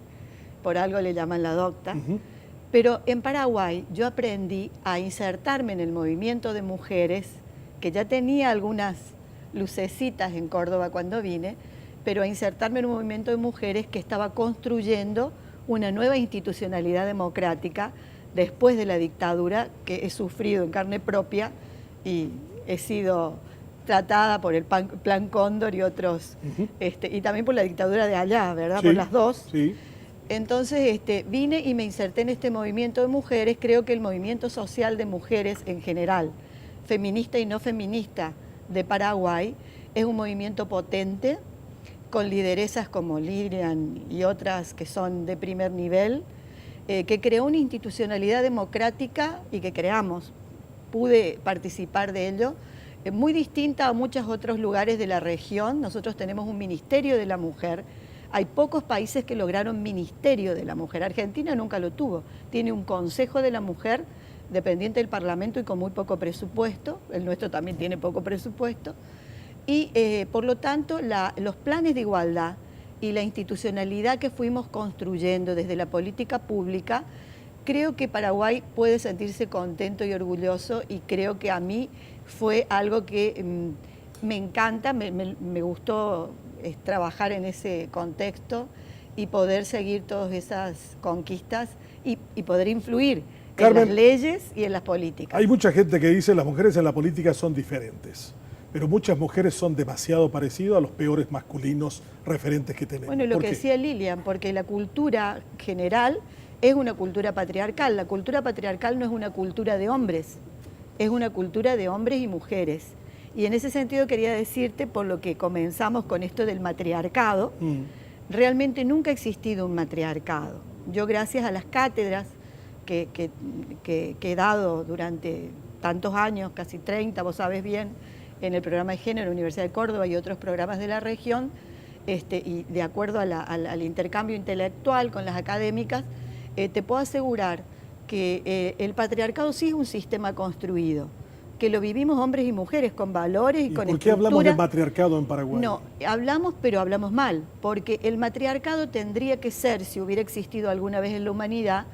por algo le llaman la Docta, pero en Paraguay yo aprendí a insertarme en el movimiento de mujeres, que ya tenía algunas lucecitas en Córdoba cuando vine, pero a insertarme en un movimiento de mujeres que estaba construyendo una nueva institucionalidad democrática después de la dictadura que he sufrido en carne propia y he sido tratada por el Plan Cóndor y otros, y también por la dictadura de allá, ¿verdad? Sí, por las dos. Sí. Entonces vine y me inserté en este movimiento de mujeres. Creo que el movimiento social de mujeres en general, feminista y no feminista de Paraguay, es un movimiento potente, con lideresas como Lilian y otras que son de primer nivel, que creó una institucionalidad democrática y que pude participar de ello, muy distinta a muchos otros lugares de la región. Nosotros tenemos un Ministerio de la Mujer. Hay pocos países que lograron Ministerio de la Mujer. Argentina nunca lo tuvo. Tiene un Consejo de la Mujer dependiente del Parlamento y con muy poco presupuesto. El nuestro también tiene poco presupuesto. Y por lo tanto, los planes de igualdad y la institucionalidad que fuimos construyendo desde la política pública, creo que Paraguay puede sentirse contento y orgulloso, y creo que a mí fue algo que me encanta, me gustó trabajar en ese contexto y poder seguir todas esas conquistas y poder influir, Carmen, en las leyes y en las políticas. Hay mucha gente que dice que las mujeres en la política son diferentes, pero muchas mujeres son demasiado parecidas a los peores masculinos referentes que tenemos. Bueno, lo que decía Lilian, porque la cultura general es una cultura patriarcal. La cultura patriarcal no es una cultura de hombres, es una cultura de hombres y mujeres. Y en ese sentido quería decirte, por lo que comenzamos con esto del matriarcado, realmente nunca ha existido un matriarcado. Yo, gracias a las cátedras que he dado durante tantos años, casi 30, vos sabés bien, en el programa de género de la Universidad de Córdoba y otros programas de la región, y de acuerdo al intercambio intelectual con las académicas, te puedo asegurar que el patriarcado sí es un sistema construido, que lo vivimos hombres y mujeres con valores y con ¿Por qué hablamos de matriarcado en Paraguay? No, hablamos, pero hablamos mal, porque el matriarcado tendría que ser, si hubiera existido alguna vez en la humanidad,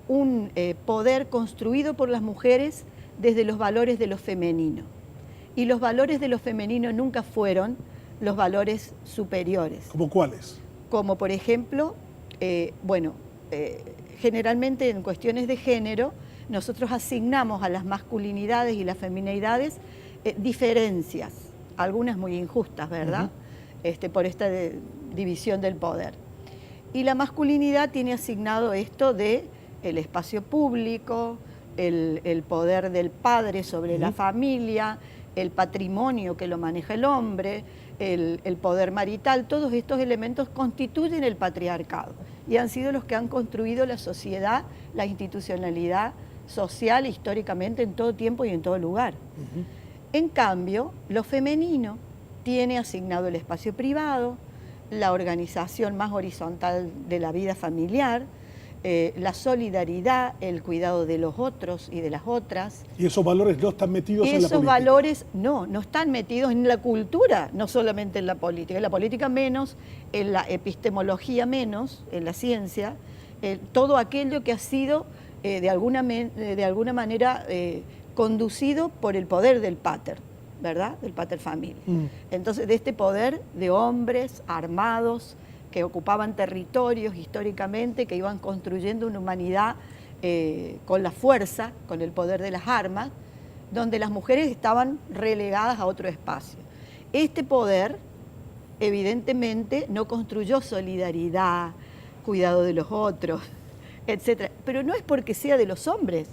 un poder construido por las mujeres desde los valores de lo femenino. Y los valores de lo femenino nunca fueron los valores superiores. ¿Cómo cuáles? Como por ejemplo, generalmente en cuestiones de género, nosotros asignamos a las masculinidades y las feminidades diferencias, algunas muy injustas, ¿verdad? Por esta división del poder. Y la masculinidad tiene asignado esto de el espacio público, el poder del padre sobre la familia, el patrimonio que lo maneja el hombre, el poder marital. Todos estos elementos constituyen el patriarcado y han sido los que han construido la sociedad, la institucionalidad social históricamente en todo tiempo y en todo lugar. En cambio, lo femenino tiene asignado el espacio privado, la organización más horizontal de la vida familiar, la solidaridad, el cuidado de los otros y de las otras. ¿Y esos valores no están metidos en la política? Esos valores no están metidos en la cultura, no solamente en la política menos, en la epistemología menos, en la ciencia, todo aquello que ha sido de alguna manera conducido por el poder del pater, ¿verdad? Del pater familia. Entonces, de este poder de hombres armados que ocupaban territorios históricamente, que iban construyendo una humanidad con la fuerza, con el poder de las armas, donde las mujeres estaban relegadas a otro espacio. Este poder, evidentemente, no construyó solidaridad, cuidado de los otros, etc. Pero no es porque sea de los hombres,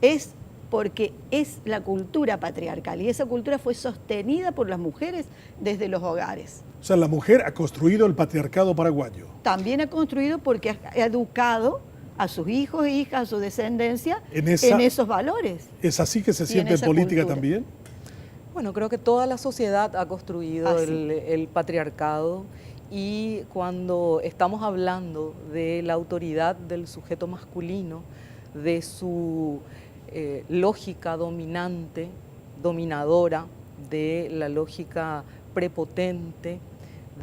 es porque es la cultura patriarcal y esa cultura fue sostenida por las mujeres desde los hogares. O sea, la mujer ha construido el patriarcado paraguayo. También ha construido porque ha educado a sus hijos e hijas, a su descendencia, en esos valores. ¿Es así que se siente en política cultura también? Bueno, creo que toda la sociedad ha construido el patriarcado, y cuando estamos hablando de la autoridad del sujeto masculino, de su lógica dominante, dominadora, de la lógica prepotente,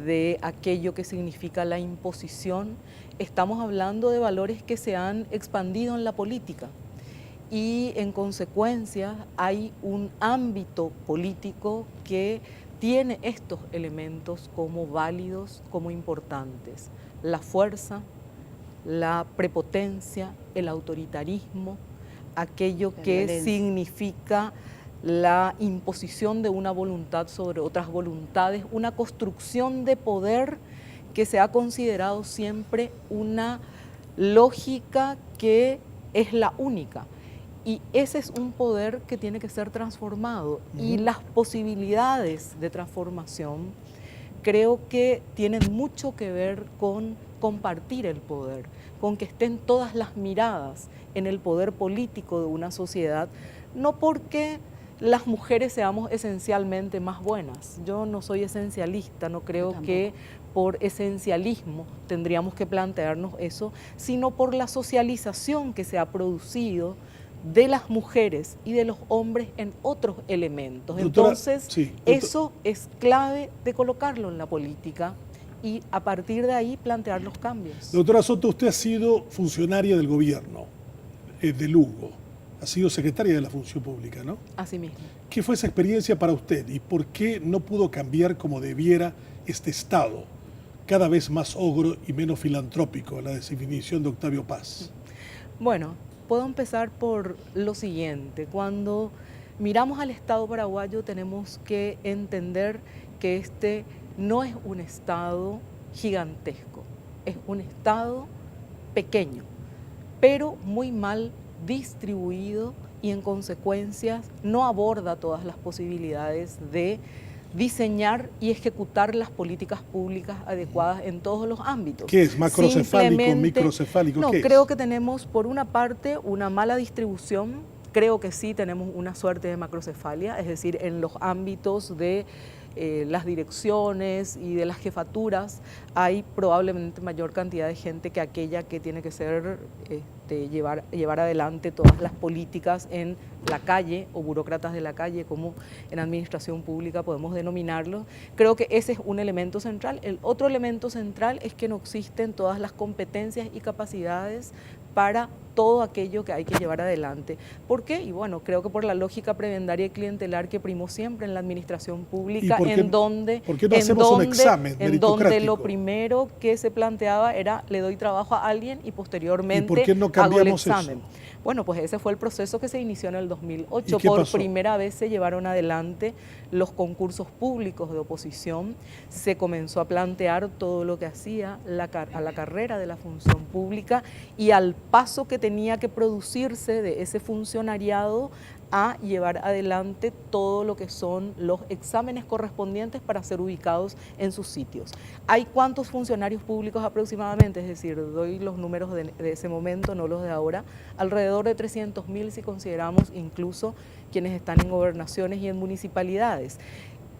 de aquello que significa la imposición, estamos hablando de valores que se han expandido en la política y en consecuencia hay un ámbito político que tiene estos elementos como válidos, como importantes: la fuerza, la prepotencia, el autoritarismo, aquello que significa la imposición de una voluntad sobre otras voluntades, una construcción de poder que se ha considerado siempre una lógica que es la única. Y ese es un poder que tiene que ser transformado. Y las posibilidades de transformación creo que tienen mucho que ver con compartir el poder, con que estén todas las miradas en el poder político de una sociedad, no porque las mujeres seamos esencialmente más buenas. Yo no soy esencialista, no creo que por esencialismo tendríamos que plantearnos eso, sino por la socialización que se ha producido de las mujeres y de los hombres en otros elementos. Doctora, entonces, eso es clave de colocarlo en la política y a partir de ahí plantear los cambios. Doctora Soto, usted ha sido funcionaria del gobierno de Lugo, ha sido secretaria de la Función Pública, ¿no? Así mismo. ¿Qué fue esa experiencia para usted y por qué no pudo cambiar como debiera este Estado, cada vez más ogro y menos filantrópico, la definición de Octavio Paz? Bueno, puedo empezar por lo siguiente. Cuando miramos al Estado paraguayo tenemos que entender que este no es un Estado gigantesco, es un Estado pequeño, pero muy mal distribuido y en consecuencia no aborda todas las posibilidades de diseñar y ejecutar las políticas públicas adecuadas en todos los ámbitos. ¿Qué es? ¿Macrocefálico, microcefálico? No, ¿qué creo es? que tenemos por una parte una mala distribución Creo que sí tenemos una suerte de macrocefalia, es decir, en los ámbitos de las direcciones y de las jefaturas hay probablemente mayor cantidad de gente que aquella que tiene que ser llevar adelante todas las políticas en la calle o burócratas de la calle, como en administración pública podemos denominarlo. Creo que ese es un elemento central. El otro elemento central es que no existen todas las competencias y capacidades para todo aquello que hay que llevar adelante. ¿Por qué? Y bueno, creo que por la lógica prebendaria y clientelar que primó siempre en la administración pública, en donde lo primero que se planteaba era le doy trabajo a alguien y posteriormente hago el examen. Bueno, pues ese fue el proceso que se inició en el 2008. Por primera vez se llevaron adelante los concursos públicos de oposición, se comenzó a plantear todo lo que hacía a la carrera de la función pública y al paso que tenía que producirse de ese funcionariado a llevar adelante todo lo que son los exámenes correspondientes para ser ubicados en sus sitios. ¿Hay cuántos funcionarios públicos aproximadamente? Es decir, doy los números de ese momento, no los de ahora, alrededor de 300.000 si consideramos incluso quienes están en gobernaciones y en municipalidades.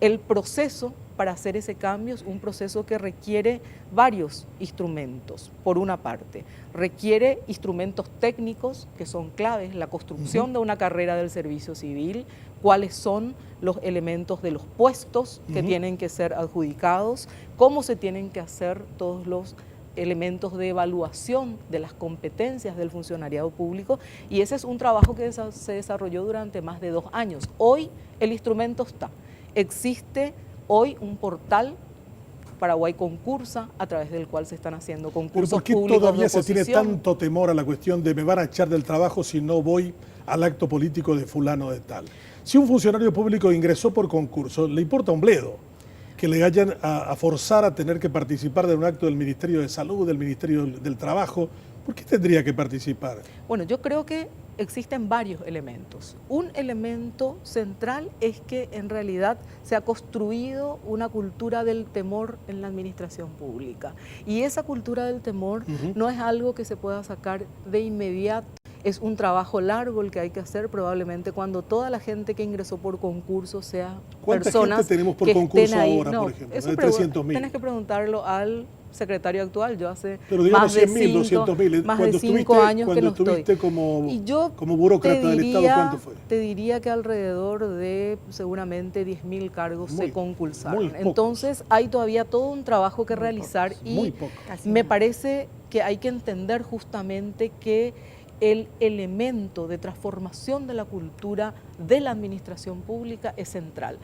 El proceso para hacer ese cambio es un proceso que requiere varios instrumentos. Por una parte, requiere instrumentos técnicos que son claves, la construcción de una carrera del servicio civil, cuáles son los elementos de los puestos que tienen que ser adjudicados, cómo se tienen que hacer todos los elementos de evaluación de las competencias del funcionariado público, y ese es un trabajo que se desarrolló durante más de 2 años. Hoy el instrumento está. Existe hoy un portal, Paraguay Concursa, a través del cual se están haciendo concursos públicos. ¿Por qué todavía se tiene tanto temor a la cuestión de me van a echar del trabajo si no voy al acto político de fulano de tal? Si un funcionario público ingresó por concurso, le importa un bledo que le vayan a forzar a tener que participar de un acto del Ministerio de Salud, del Ministerio del Trabajo. ¿Por qué tendría que participar? Bueno, yo creo que existen varios elementos. Un elemento central es que en realidad se ha construido una cultura del temor en la administración pública. Y esa cultura del temor no es algo que se pueda sacar de inmediato. Es un trabajo largo el que hay que hacer, probablemente cuando toda la gente que ingresó por concurso sea personas ¿Cuánta gente tenemos por concurso ahora, por ejemplo? Eso de 300.000. Tienes que preguntarlo al secretario actual. Yo hace más de 5 años que no estoy. Como burócrata del Estado, ¿cuánto fue? Te diría que alrededor de seguramente 10.000 cargos se concursaron. Entonces hay todavía todo un trabajo que realizar y me parece que hay que entender justamente que el elemento de transformación de la cultura de la administración pública es central.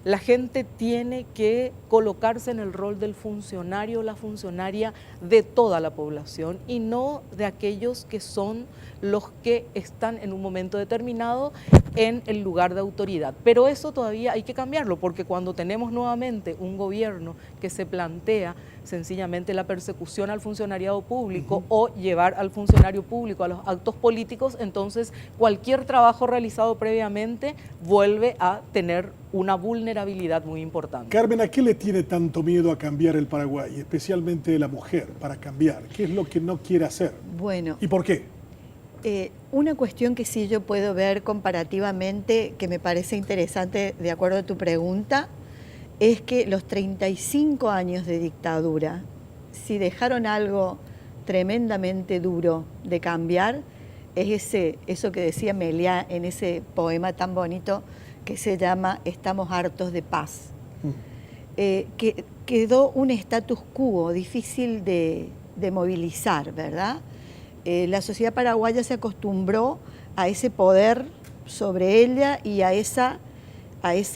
La gente tiene que colocarse en el rol del funcionario o la funcionaria de toda la población y no de aquellos que son los que están en un momento determinado en el lugar de autoridad. Pero eso todavía hay que cambiarlo, porque cuando tenemos nuevamente un gobierno que se plantea sencillamente la persecución al funcionariado público o llevar al funcionario público a los actos políticos, entonces cualquier trabajo realizado previamente vuelve a tener una vulnerabilidad muy importante. Carmen, ¿a qué le tiene tanto miedo a cambiar el Paraguay, especialmente la mujer, para cambiar? ¿Qué es lo que no quiere hacer? Bueno. ¿Y por qué? Una cuestión que sí yo puedo ver comparativamente, que me parece interesante de acuerdo a tu pregunta, es que los 35 años de dictadura, si dejaron algo tremendamente duro de cambiar, es eso que decía Meliá en ese poema tan bonito que se llama Estamos hartos de paz. Que quedó un status quo difícil de movilizar, ¿verdad? La sociedad paraguaya se acostumbró a ese poder sobre ella y a ese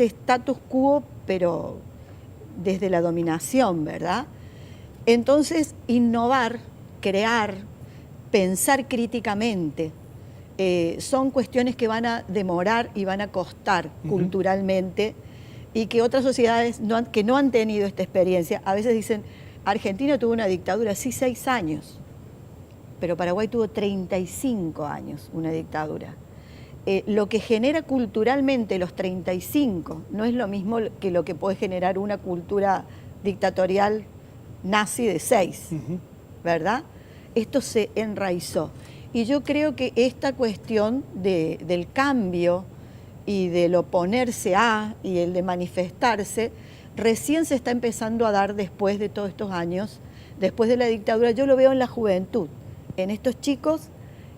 status quo, pero desde la dominación, ¿verdad? Entonces, innovar, crear, pensar críticamente, son cuestiones que van a demorar y van a costar culturalmente, y que otras sociedades que no han tenido esta experiencia, a veces dicen, Argentina tuvo una dictadura, sí, 6 años, pero Paraguay tuvo 35 años una dictadura. Lo que genera culturalmente los 35 no es lo mismo que lo que puede generar una cultura dictatorial nazi de 6, ¿verdad? Esto se enraizó. Y yo creo que esta cuestión del cambio y del oponerse a y el de manifestarse recién se está empezando a dar después de todos estos años, después de la dictadura. Yo lo veo en la juventud, en estos chicos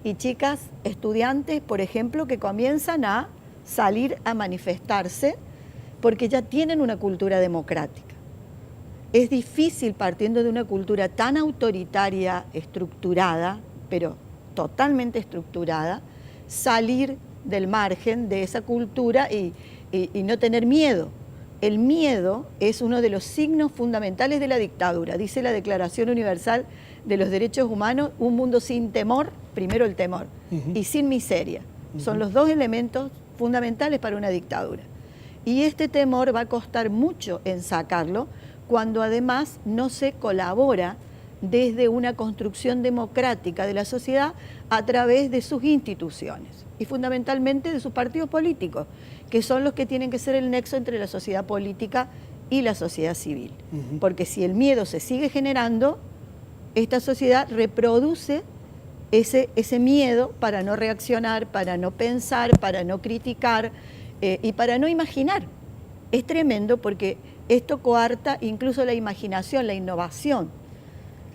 y chicas estudiantes, por ejemplo, que comienzan a salir a manifestarse porque ya tienen una cultura democrática. Es difícil, partiendo de una cultura tan autoritaria, estructurada, pero totalmente estructurada, salir del margen de esa cultura y no tener miedo. El miedo es uno de los signos fundamentales de la dictadura. Dice la Declaración Universal de los Derechos Humanos, un mundo sin temor, primero el temor, y sin miseria. Son los dos elementos fundamentales para una dictadura. Y este temor va a costar mucho en sacarlo cuando además no se colabora desde una construcción democrática de la sociedad a través de sus instituciones y fundamentalmente de sus partidos políticos, que son los que tienen que ser el nexo entre la sociedad política y la sociedad civil. Porque si el miedo se sigue generando, esta sociedad reproduce ese miedo para no reaccionar, para no pensar, para no criticar y para no imaginar. Es tremendo porque esto coarta incluso la imaginación, la innovación.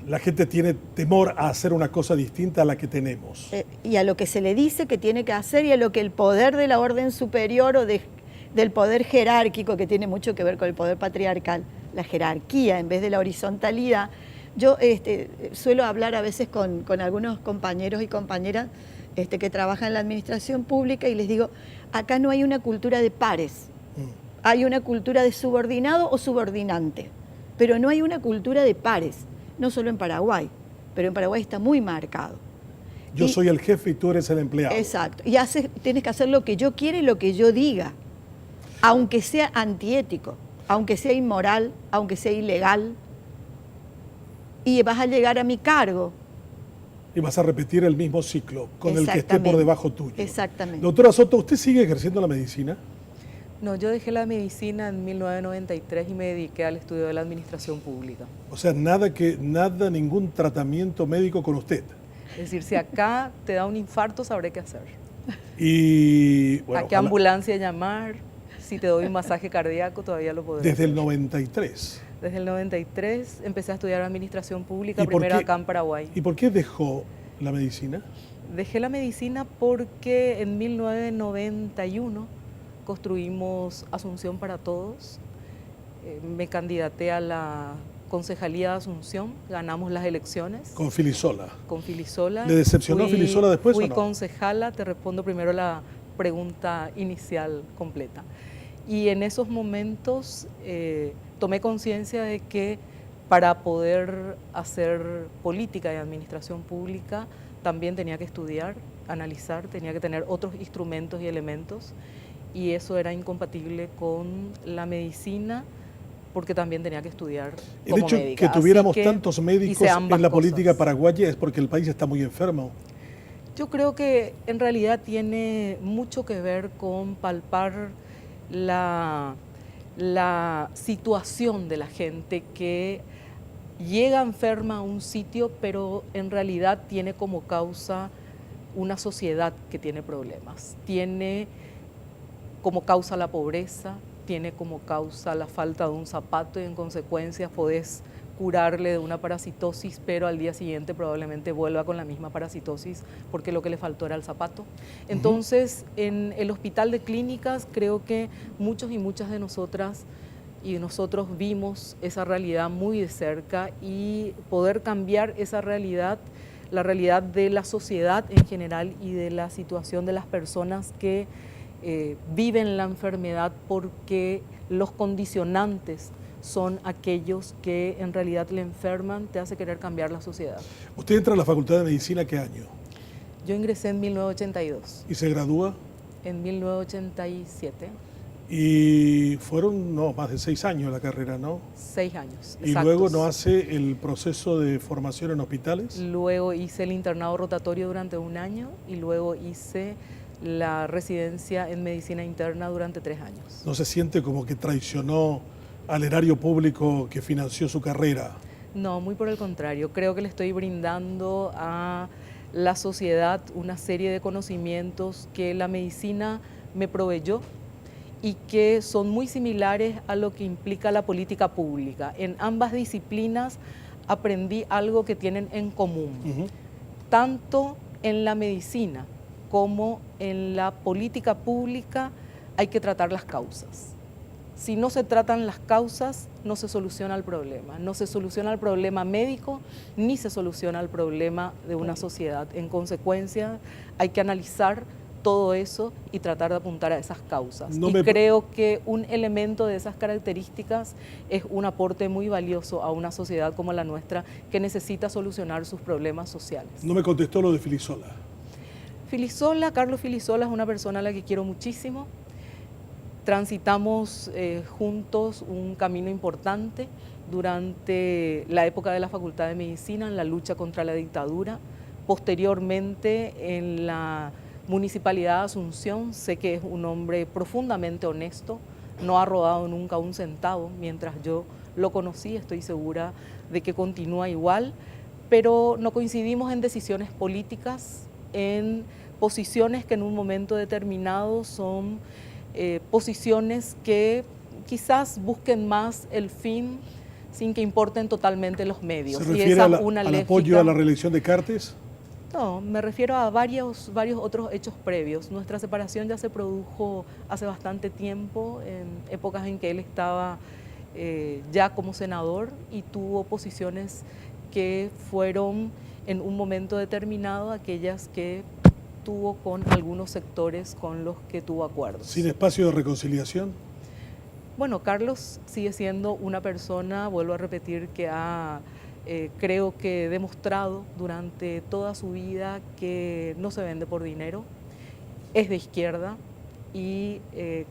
La gente tiene temor a hacer una cosa distinta a la que tenemos. Y a lo que se le dice que tiene que hacer y a lo que el poder de la orden superior o del poder jerárquico, que tiene mucho que ver con el poder patriarcal, la jerarquía en vez de la horizontalidad. Yo suelo hablar a veces con algunos compañeros y compañeras que trabajan en la administración pública y les digo, acá no hay una cultura de pares, hay una cultura de subordinado o subordinante, pero no hay una cultura de pares, no solo en Paraguay, pero en Paraguay está muy marcado. Yo soy el jefe y tú eres el empleado. Exacto, y tienes que hacer lo que yo quiera y lo que yo diga, aunque sea antiético, aunque sea inmoral, aunque sea ilegal, y vas a llegar a mi cargo. Y vas a repetir el mismo ciclo con el que esté por debajo tuyo. Exactamente. Doctora Soto, ¿usted sigue ejerciendo la medicina? No, yo dejé la medicina en 1993 y me dediqué al estudio de la administración pública. O sea, ningún tratamiento médico con usted. Es decir, si acá te da un infarto, sabré qué hacer. Y bueno, ¿a qué ambulancia llamar? Si te doy un masaje cardíaco, todavía lo podré Desde hacer. el 93. Desde el 93 empecé a estudiar administración pública, primero acá en Paraguay. ¿Y por qué dejó la medicina? Dejé la medicina porque en 1991 construimos Asunción para Todos. Me candidaté a la concejalía de Asunción, ganamos las elecciones. Con Filisola. Con Filisola. ¿Le decepcionó Filisola después o no? Fui concejala, te respondo primero la pregunta inicial completa. Y en esos momentos tomé conciencia de que para poder hacer política y administración pública también tenía que estudiar, analizar, tenía que tener otros instrumentos y elementos, y eso era incompatible con la medicina porque también tenía que estudiar como médica. El hecho que tuviéramos tantos médicos en la política paraguaya es porque el país está muy enfermo. Yo creo que en realidad tiene mucho que ver con palpar la situación de la gente que llega enferma a un sitio, pero en realidad tiene como causa una sociedad que tiene problemas. Tiene como causa la pobreza, tiene como causa la falta de un zapato y en consecuencia podés curarle de una parasitosis, pero al día siguiente probablemente vuelva con la misma parasitosis porque lo que le faltó era el zapato. Entonces, en el hospital de clínicas creo que muchos y muchas de nosotras y nosotros vimos esa realidad muy de cerca, y poder cambiar esa realidad, la realidad de la sociedad en general y de la situación de las personas que viven la enfermedad, porque los condicionantes son aquellos que en realidad le enferman, te hace querer cambiar la sociedad. ¿Usted entra a la Facultad de Medicina qué año? Yo ingresé en 1982. ¿Y se gradúa? En 1987. Y fueron más de 6 años la carrera, ¿no? 6 años. ¿Y exactos. luego no hace el proceso de formación en hospitales? Luego hice el internado rotatorio durante 1 año y luego hice la residencia en medicina interna durante 3 años. ¿No se siente como que traicionó al erario público que financió su carrera? No, muy por el contrario. Creo que le estoy brindando a la sociedad una serie de conocimientos que la medicina me proveyó y que son muy similares a lo que implica la política pública. En ambas disciplinas aprendí algo que tienen en común. Tanto en la medicina como en la política pública hay que tratar las causas. Si no se tratan las causas, no se soluciona el problema. No se soluciona el problema médico, ni se soluciona el problema de una sociedad. En consecuencia, hay que analizar todo eso y tratar de apuntar a esas causas. Creo que un elemento de esas características es un aporte muy valioso a una sociedad como la nuestra, que necesita solucionar sus problemas sociales. No me contestó lo de Filisola. Carlos Filisola es una persona a la que quiero muchísimo. Transitamos juntos un camino importante durante la época de la Facultad de Medicina en la lucha contra la dictadura. Posteriormente, en la Municipalidad de Asunción, sé que es un hombre profundamente honesto, no ha robado nunca un centavo. Mientras yo lo conocí, estoy segura de que continúa igual, pero no coincidimos en decisiones políticas, en posiciones que en un momento determinado son posiciones que quizás busquen más el fin sin que importen totalmente los medios. ¿Se refiere al apoyo a la reelección de Cartes? No, me refiero a varios otros hechos previos. Nuestra separación ya se produjo hace bastante tiempo, en épocas en que él estaba ya como senador y tuvo posiciones que fueron en un momento determinado aquellas que tuvo con algunos sectores con los que tuvo acuerdos. ¿Sin espacio de reconciliación? Bueno, Carlos sigue siendo una persona, vuelvo a repetir, que ha, creo que demostrado durante toda su vida que no se vende por dinero, es de izquierda y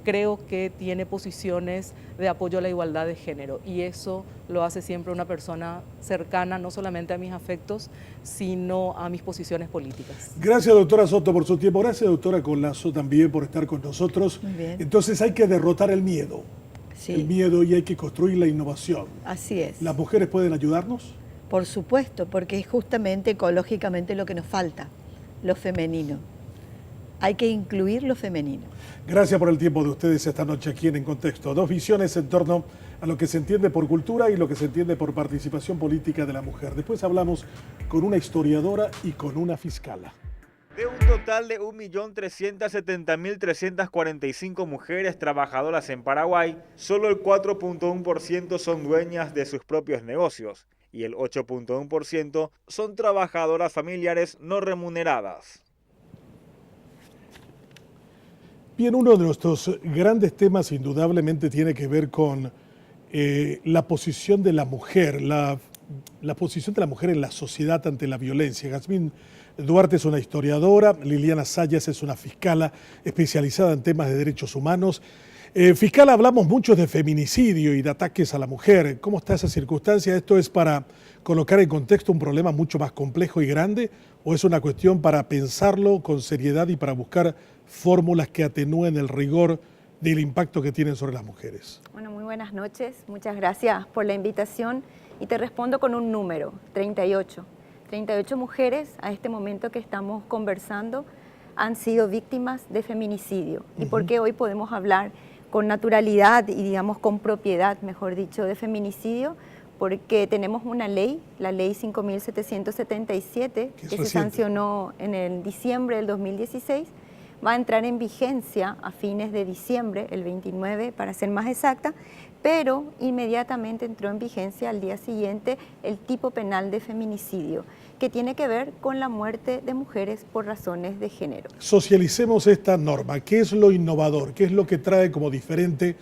creo que tiene posiciones de apoyo a la igualdad de género, y eso lo hace siempre una persona cercana no solamente a mis afectos, sino a mis posiciones políticas. Gracias, doctora Soto, por su tiempo. Gracias, doctora Colazo, también por estar con nosotros. Muy bien. Entonces hay que derrotar el miedo. Sí. El miedo, y hay que construir la innovación. Así es. ¿Las mujeres pueden ayudarnos? Por supuesto, porque es justamente ecológicamente lo que nos falta, lo femenino. Hay que incluir lo femenino. Gracias por el tiempo de ustedes esta noche aquí En Contexto. Dos visiones en torno a lo que se entiende por cultura y lo que se entiende por participación política de la mujer. Después hablamos con una historiadora y con una fiscala. De un total de 1.370.345 mujeres trabajadoras en Paraguay, solo el 4.1% son dueñas de sus propios negocios y el 8.1% son trabajadoras familiares no remuneradas. Bien, uno de nuestros grandes temas indudablemente tiene que ver con la posición de la mujer, la posición de la mujer en la sociedad ante la violencia. Jazmín Duarte es una historiadora, Liliana Sayas es una fiscala especializada en temas de derechos humanos. Fiscal, hablamos mucho de feminicidio y de ataques a la mujer. ¿Cómo está esa circunstancia? ¿Esto es para colocar en contexto un problema mucho más complejo y grande, o es una cuestión para pensarlo con seriedad y para buscar fórmulas que atenúen el rigor del impacto que tienen sobre las mujeres? Bueno, muy buenas noches. Muchas gracias por la invitación y te respondo con un número, 38. 38 mujeres a este momento que estamos conversando han sido víctimas de feminicidio. ¿Y por qué hoy podemos hablar con naturalidad y digamos con propiedad, mejor dicho, de feminicidio? Porque tenemos una ley, la ley 5.777, que se sancionó en el diciembre del 2016, va a entrar en vigencia a fines de diciembre, el 29 para ser más exacta, pero inmediatamente entró en vigencia al día siguiente el tipo penal de feminicidio, que tiene que ver con la muerte de mujeres por razones de género. Socialicemos esta norma. ¿Qué es lo innovador? ¿Qué es lo que trae como diferente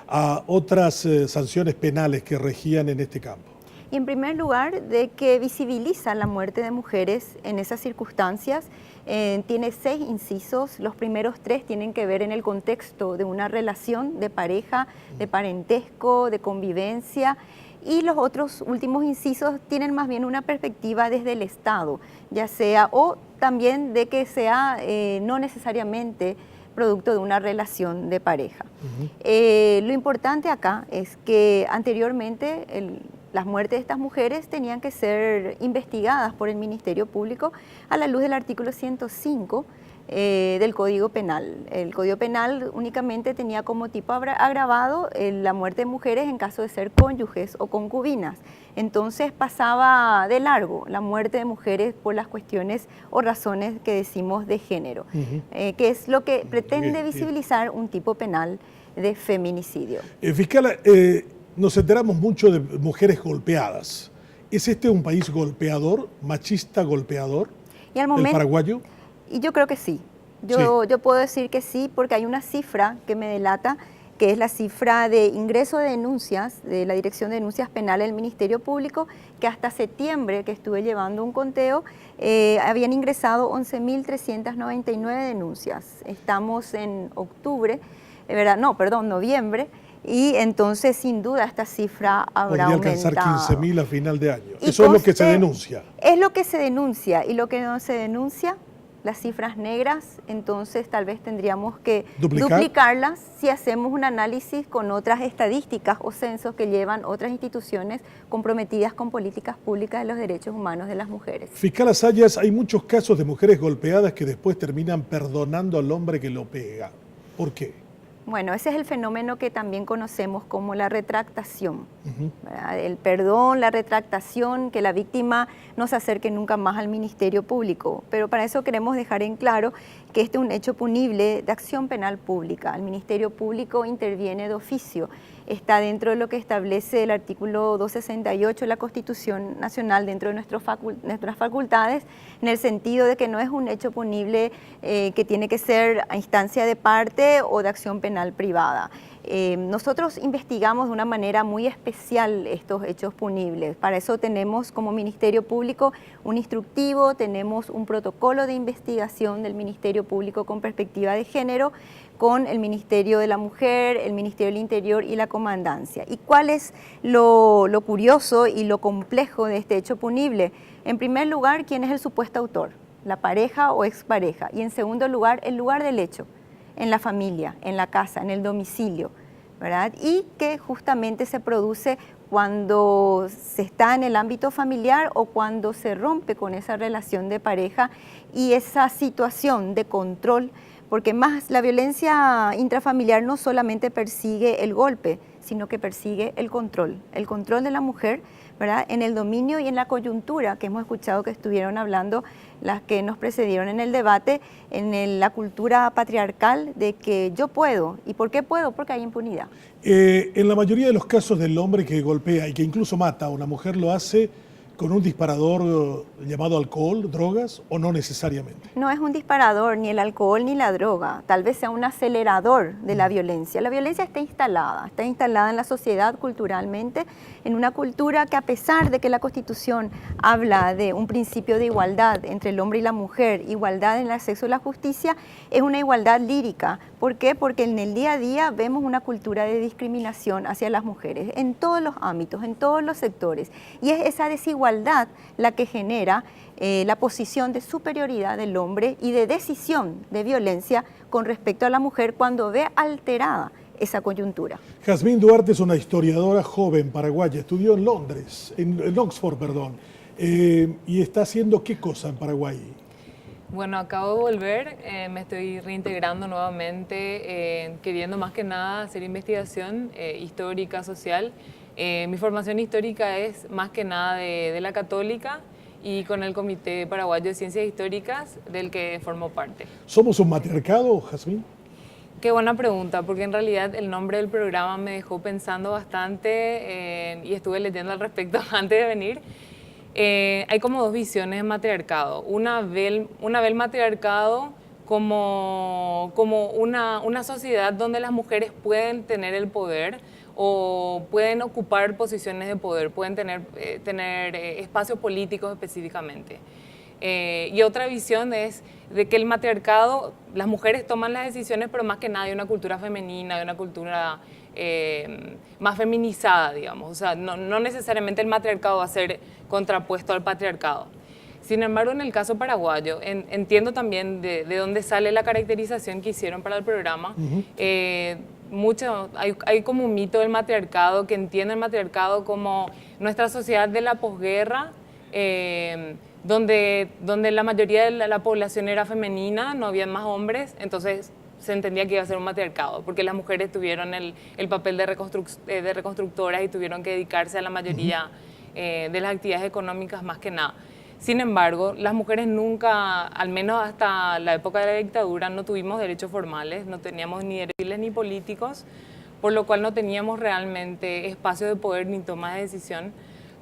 a otras sanciones penales que regían en este campo? Y en primer lugar, de que visibiliza la muerte de mujeres en esas circunstancias. Tiene 6 incisos, los primeros 3 tienen que ver en el contexto de una relación de pareja, de parentesco, de convivencia, y los otros últimos incisos tienen más bien una perspectiva desde el Estado, ya sea, o también de que sea no necesariamente producto de una relación de pareja. Lo importante acá es que anteriormente las muertes de estas mujeres tenían que ser investigadas por el Ministerio Público a la luz del artículo 105 del Código Penal. El Código Penal únicamente tenía como tipo agravado la muerte de mujeres en caso de ser cónyuges o concubinas. Entonces pasaba de largo la muerte de mujeres por las cuestiones o razones que decimos de género, que es lo que pretende visibilizar un tipo penal de feminicidio. Fiscal, nos enteramos mucho de mujeres golpeadas. ¿Es este un país golpeador, machista golpeador, y al momento, el paraguayo? Y yo creo que sí. Yo puedo decir que sí, porque hay una cifra que me delata, que es la cifra de ingreso de denuncias de la Dirección de Denuncias Penales del Ministerio Público, que hasta septiembre, que estuve llevando un conteo, habían ingresado 11.399 denuncias. Estamos en octubre, noviembre, y entonces sin duda esta cifra habrá aumentado. Podría alcanzar 15.000 a final de año. Eso es lo que se denuncia. Es lo que se denuncia, y lo que no se denuncia, las cifras negras, entonces tal vez tendríamos que duplicarlas si hacemos un análisis con otras estadísticas o censos que llevan otras instituciones comprometidas con políticas públicas de los derechos humanos de las mujeres. Fiscal Azayas, hay muchos casos de mujeres golpeadas que después terminan perdonando al hombre que lo pega. ¿Por qué? Bueno, ese es el fenómeno que también conocemos como la retractación. El perdón, la retractación, que la víctima no se acerque nunca más al Ministerio Público. Pero para eso queremos dejar en claro que este es un hecho punible de acción penal pública. El Ministerio Público interviene de oficio. Está dentro de lo que establece el artículo 268 de la Constitución Nacional, dentro de nuestras facultades, en el sentido de que no es un hecho punible que tiene que ser a instancia de parte o de acción penal privada. Nosotros investigamos de una manera muy especial estos hechos punibles. Para eso tenemos como Ministerio Público un instructivo, tenemos un protocolo de investigación del Ministerio Público con perspectiva de género, con el Ministerio de la Mujer, el Ministerio del Interior y la Comandancia. ¿Y cuál es lo curioso y lo complejo de este hecho punible? En primer lugar, ¿quién es el supuesto autor? La pareja o expareja. Y en segundo lugar, el lugar del hecho, en la familia, en la casa, en el domicilio, ¿verdad? Y que justamente se produce cuando se está en el ámbito familiar o cuando se rompe con esa relación de pareja y esa situación de control, porque más la violencia intrafamiliar no solamente persigue el golpe, sino que persigue el control de la mujer, ¿verdad? En el dominio y en la coyuntura que hemos escuchado que estuvieron hablando las que nos precedieron en el debate, en la cultura patriarcal de que yo puedo. ¿Y por qué puedo? Porque hay impunidad. En la mayoría de los casos del hombre que golpea y que incluso mata a una mujer lo hace con un disparador llamado alcohol, drogas, o no necesariamente? No es un disparador, ni el alcohol ni la droga. Tal vez sea un acelerador de la violencia. La violencia está instalada en la sociedad culturalmente, en una cultura que, a pesar de que la Constitución habla de un principio de igualdad entre el hombre y la mujer, igualdad en el acceso a la justicia, es una igualdad lírica. ¿Por qué? Porque en el día a día vemos una cultura de discriminación hacia las mujeres, en todos los ámbitos, en todos los sectores. Y es esa desigualdad la que genera la posición de superioridad del hombre y de decisión de violencia con respecto a la mujer cuando ve alterada esa coyuntura. Jazmín Duarte es una historiadora joven paraguaya, estudió en Londres, en Oxford, perdón, y está haciendo ¿qué cosa en Paraguay? Bueno, acabo de volver, me estoy reintegrando nuevamente, queriendo más que nada hacer investigación histórica, social. Mi formación histórica es más que nada de la Católica y con el Comité Paraguayo de Ciencias Históricas, del que formo parte. ¿Somos un matriarcado, Jazmín? Qué buena pregunta, porque en realidad el nombre del programa me dejó pensando bastante y estuve leyendo al respecto antes de venir. Hay como dos visiones de matriarcado. Una ve el matriarcado como una sociedad donde las mujeres pueden tener el poder o pueden ocupar posiciones de poder, pueden tener espacios políticos específicamente. Y otra visión es de que el matriarcado, las mujeres toman las decisiones, pero más que nada hay una cultura femenina, hay una cultura más feminizada, digamos. O sea, no necesariamente el matriarcado va a ser contrapuesto al patriarcado. Sin embargo, en el caso paraguayo, entiendo también de dónde sale la caracterización que hicieron para el programa. hay como un mito del matriarcado, que entiende el matriarcado como nuestra sociedad de la posguerra, donde la mayoría de la población era femenina, no había más hombres, entonces se entendía que iba a ser un matriarcado, porque las mujeres tuvieron el papel de reconstructoras y tuvieron que dedicarse a la mayoría de las actividades económicas más que nada. Sin embargo, las mujeres nunca, al menos hasta la época de la dictadura, no tuvimos derechos formales, no teníamos ni derechos civiles ni políticos, por lo cual no teníamos realmente espacio de poder ni toma de decisión,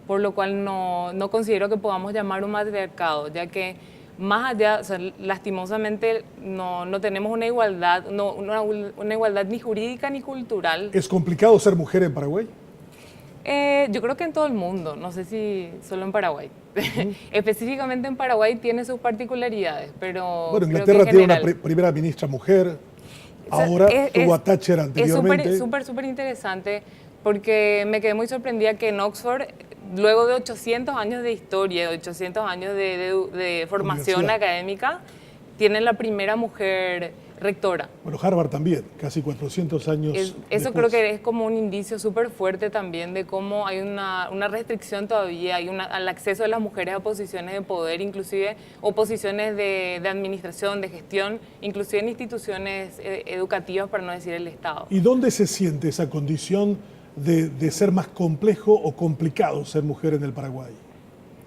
por lo cual no considero que podamos llamar un matriarcado, ya que más allá, o sea, lastimosamente no tenemos una igualdad, una igualdad ni jurídica ni cultural. ¿Es complicado ser mujer en Paraguay? Yo creo que en todo el mundo, no sé si solo en Paraguay. Específicamente en Paraguay tiene sus particularidades, pero bueno, creo Inglaterra que tiene una primera ministra mujer, ahora tuvo a Thatcher anteriormente. Es súper interesante, porque me quedé muy sorprendida que en Oxford, luego de 800 años de historia, 800 años de formación académica, tienen la primera mujer rectora. Bueno, Harvard también, casi 400 años Eso después. creo que es como un indicio súper fuerte también de cómo hay una restricción todavía, al acceso de las mujeres a posiciones de poder, inclusive, o posiciones de administración, de gestión, inclusive en instituciones educativas, para no decir el Estado. ¿Y dónde se siente esa condición de ser más complejo o complicado ser mujer en el Paraguay?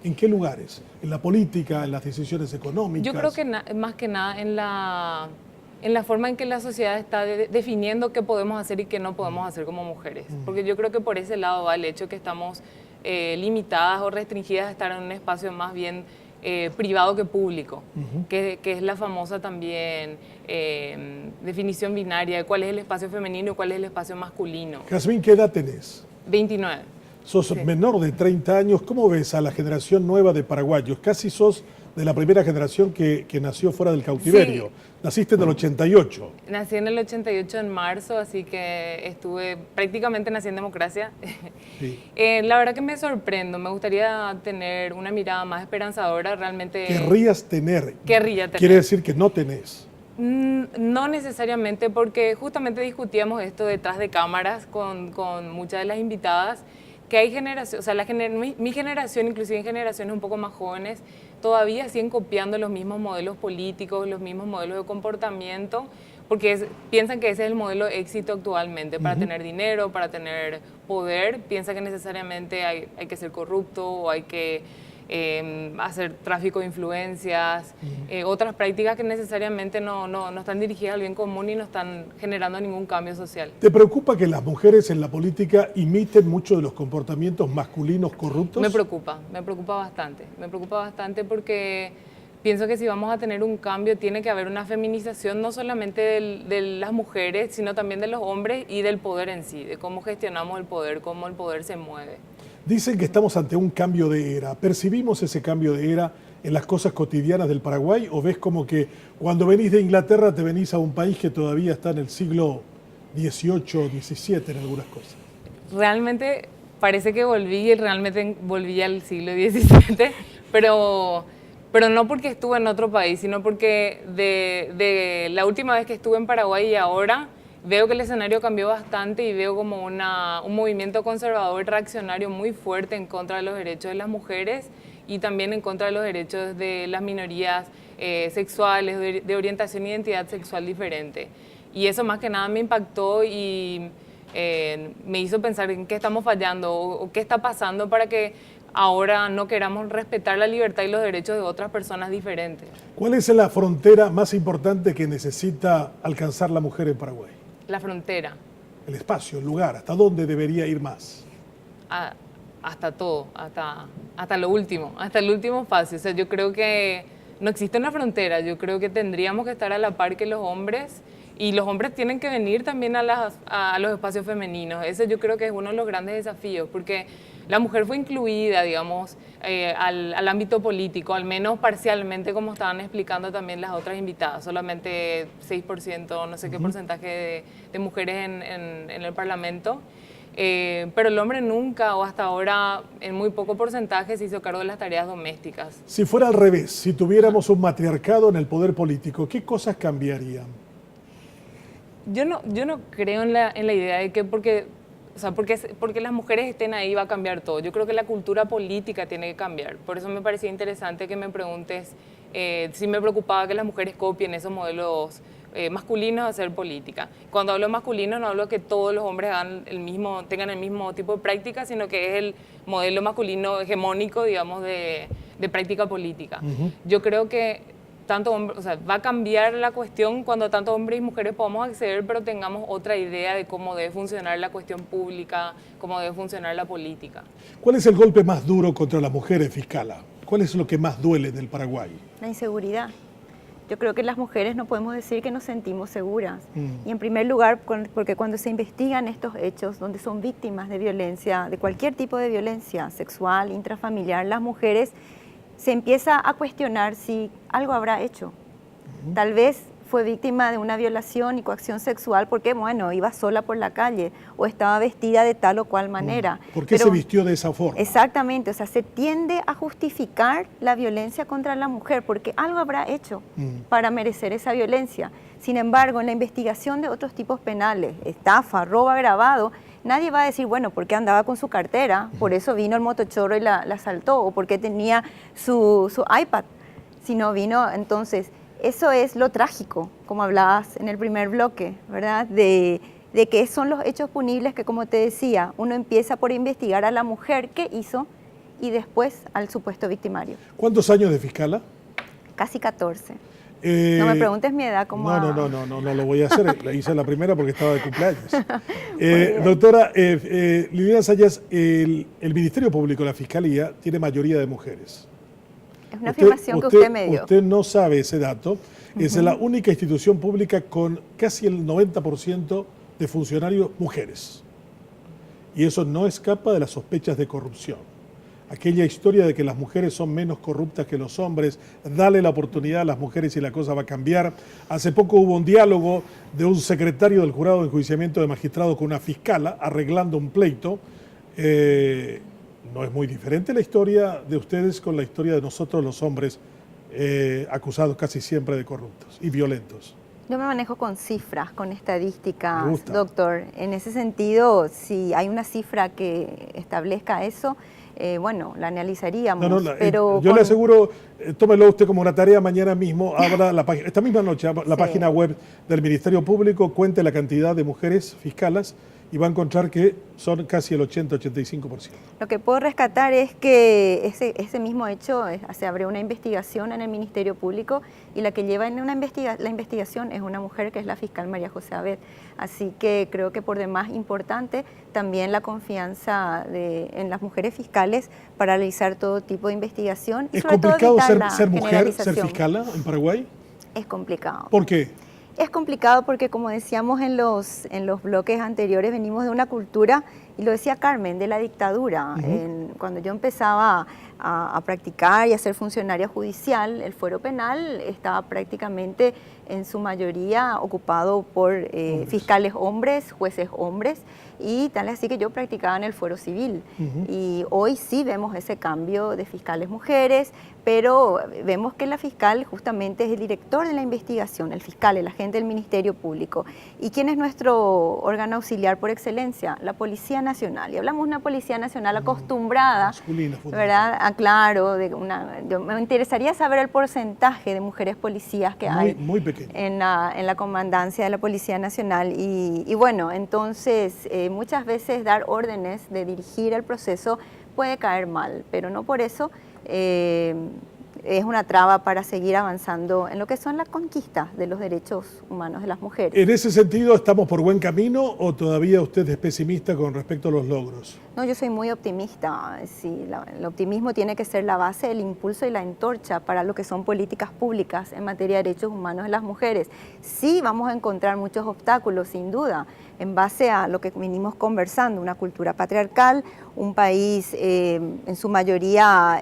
¿En qué lugares? ¿En la política, en las decisiones económicas? Yo creo que más que nada en la forma en que la sociedad está definiendo qué podemos hacer y qué no podemos hacer como mujeres. Porque yo creo que por ese lado va el hecho que estamos limitadas o restringidas a estar en un espacio más bien privado que público, que es la famosa también definición binaria de cuál es el espacio femenino y cuál es el espacio masculino. Jazmín, ¿qué edad tenés? 29. Sos menor de 30 años. ¿Cómo ves a la generación nueva de paraguayos? Casi sos de la primera generación que nació fuera del cautiverio. Sí. Naciste en el 88. Nací en el 88 en marzo, así que prácticamente nací en democracia. Sí. La verdad que me sorprendo, me gustaría tener una mirada más esperanzadora, realmente. ¿Querrías tener? Querría tener. Quiere decir que no tenés. No necesariamente, porque justamente discutíamos esto detrás de cámaras con muchas de las invitadas, que hay generaciones, o sea, mi generación, inclusive en generaciones un poco más jóvenes, todavía siguen copiando los mismos modelos políticos, los mismos modelos de comportamiento, porque piensan que ese es el modelo de éxito actualmente, para tener dinero, para tener poder, piensan que necesariamente hay que ser corrupto o hay que hacer tráfico de influencias, otras prácticas que necesariamente no están dirigidas al bien común y no están generando ningún cambio social. ¿Te preocupa que las mujeres en la política imiten mucho de los comportamientos masculinos corruptos? Me preocupa bastante porque pienso que si vamos a tener un cambio tiene que haber una feminización no solamente de las mujeres, sino también de los hombres y del poder en sí, de cómo gestionamos el poder, cómo el poder se mueve. Dicen que estamos ante un cambio de era. ¿Percibimos ese cambio de era en las cosas cotidianas del Paraguay? ¿O ves como que cuando venís de Inglaterra te venís a un país que todavía está en el siglo XVIII o XVII en algunas cosas? Realmente parece que volví al siglo XVII, pero no porque estuve en otro país, sino porque de la última vez que estuve en Paraguay y ahora, veo que el escenario cambió bastante y veo como un movimiento conservador reaccionario muy fuerte en contra de los derechos de las mujeres y también en contra de los derechos de las minorías sexuales, de orientación e identidad sexual diferente. Y eso más que nada me impactó y me hizo pensar en qué estamos fallando o qué está pasando para que ahora no queramos respetar la libertad y los derechos de otras personas diferentes. ¿Cuál es la frontera más importante que necesita alcanzar la mujer en Paraguay? La frontera. El espacio, el lugar, ¿hasta dónde debería ir más? Hasta todo, hasta lo último, hasta el último espacio. O sea, yo creo que no existe una frontera, yo creo que tendríamos que estar a la par que los hombres y los hombres tienen que venir también a los espacios femeninos. Ese yo creo que es uno de los grandes desafíos, porque la mujer fue incluida, digamos, al ámbito político, al menos parcialmente, como estaban explicando también las otras invitadas. Solamente 6%, no sé qué porcentaje de mujeres en el Parlamento. Pero el hombre nunca, o hasta ahora, en muy poco porcentaje, se hizo cargo de las tareas domésticas. Si fuera al revés, si tuviéramos un matriarcado en el poder político, ¿qué cosas cambiarían? Yo no creo en la idea de que porque las mujeres estén ahí va a cambiar todo. Yo creo que la cultura política tiene que cambiar. Por eso me parecía interesante que me preguntes si me preocupaba que las mujeres copien esos modelos masculinos de hacer política. Cuando hablo masculino no hablo que todos los hombres tengan el mismo tipo de práctica, sino que es el modelo masculino hegemónico, digamos, de práctica política. Yo creo que va a cambiar la cuestión cuando tanto hombres y mujeres podamos acceder, pero tengamos otra idea de cómo debe funcionar la cuestión pública, cómo debe funcionar la política. ¿Cuál es el golpe más duro contra las mujeres, fiscala? ¿Cuál es lo que más duele en el Paraguay? La inseguridad. Yo creo que las mujeres no podemos decir que nos sentimos seguras. Y en primer lugar, porque cuando se investigan estos hechos donde son víctimas de violencia, de cualquier tipo de violencia sexual, intrafamiliar, las mujeres se empieza a cuestionar si algo habrá hecho. Tal vez fue víctima de una violación y coacción sexual porque, bueno, iba sola por la calle o estaba vestida de tal o cual manera. ¿Por qué se vistió de esa forma? Exactamente, o sea, se tiende a justificar la violencia contra la mujer porque algo habrá hecho para merecer esa violencia. Sin embargo, en la investigación de otros tipos penales, estafa, robo agravado, nadie va a decir, bueno, ¿por qué andaba con su cartera? Por eso vino el motochorro y la asaltó, o porque tenía su iPad, si no vino. Entonces, eso es lo trágico, como hablabas en el primer bloque, ¿verdad? De que son los hechos punibles que, como te decía, uno empieza por investigar a la mujer que hizo y después al supuesto victimario. ¿Cuántos años de fiscala? Casi 14. No me preguntes mi edad como No lo voy a hacer. La hice la primera porque estaba de cumpleaños. Doctora Liliana Zayas, el Ministerio Público, la Fiscalía, tiene mayoría de mujeres. Es una afirmación que usted me dio. Usted no sabe ese dato. Es la única institución pública con casi el 90% de funcionarios mujeres. Y eso no escapa de las sospechas de corrupción. Aquella historia de que las mujeres son menos corruptas que los hombres, dale la oportunidad a las mujeres y la cosa va a cambiar. Hace poco hubo un diálogo de un secretario del Jurado de Enjuiciamiento de Magistrados con una fiscala arreglando un pleito. No es muy diferente la historia de ustedes con la historia de nosotros los hombres, acusados casi siempre de corruptos y violentos. Yo me manejo con cifras, con estadísticas, doctor. En ese sentido, si hay una cifra que establezca eso, bueno, la analizaríamos. Yo le aseguro, tómelo usted como una tarea, mañana mismo, abra la página, esta misma noche, la página web del Ministerio Público, cuente la cantidad de mujeres fiscalas y va a encontrar que son casi el 80-85%. Lo que puedo rescatar es que ese mismo hecho, se abrió una investigación en el Ministerio Público y la que lleva en la investigación es una mujer que es la fiscal María José Abed. Así que creo que por demás importante también la confianza en las mujeres fiscales para realizar todo tipo de investigación. Y ¿Es sobre complicado todo ser mujer, ser fiscala en Paraguay? Es complicado. ¿Por qué? Es complicado porque, como decíamos en los bloques anteriores, venimos de una cultura, y lo decía Carmen, de la dictadura. Cuando yo empezaba a practicar y a ser funcionaria judicial, el fuero penal estaba prácticamente en su mayoría ocupado por fiscales hombres, jueces hombres, y tal así que yo practicaba en el fuero civil. Y hoy sí vemos ese cambio de fiscales mujeres, pero vemos que la fiscal justamente es el director de la investigación, el fiscal, el agente del Ministerio Público. ¿Y quién es nuestro órgano auxiliar por excelencia? La Policía Nacional. Y hablamos de una Policía Nacional acostumbrada, ¿verdad? Claro, me interesaría saber el porcentaje de mujeres policías que hay muy pequeño en la comandancia de la Policía Nacional. Y bueno, entonces muchas veces dar órdenes de dirigir el proceso puede caer mal, pero no por eso es una traba para seguir avanzando en lo que son las conquistas de los derechos humanos de las mujeres. ¿En ese sentido estamos por buen camino o todavía usted es pesimista con respecto a los logros? No, yo soy muy optimista. Sí, el optimismo tiene que ser la base, el impulso y la antorcha para lo que son políticas públicas en materia de derechos humanos de las mujeres. Sí vamos a encontrar muchos obstáculos, sin duda, en base a lo que venimos conversando, una cultura patriarcal, un país en su mayoría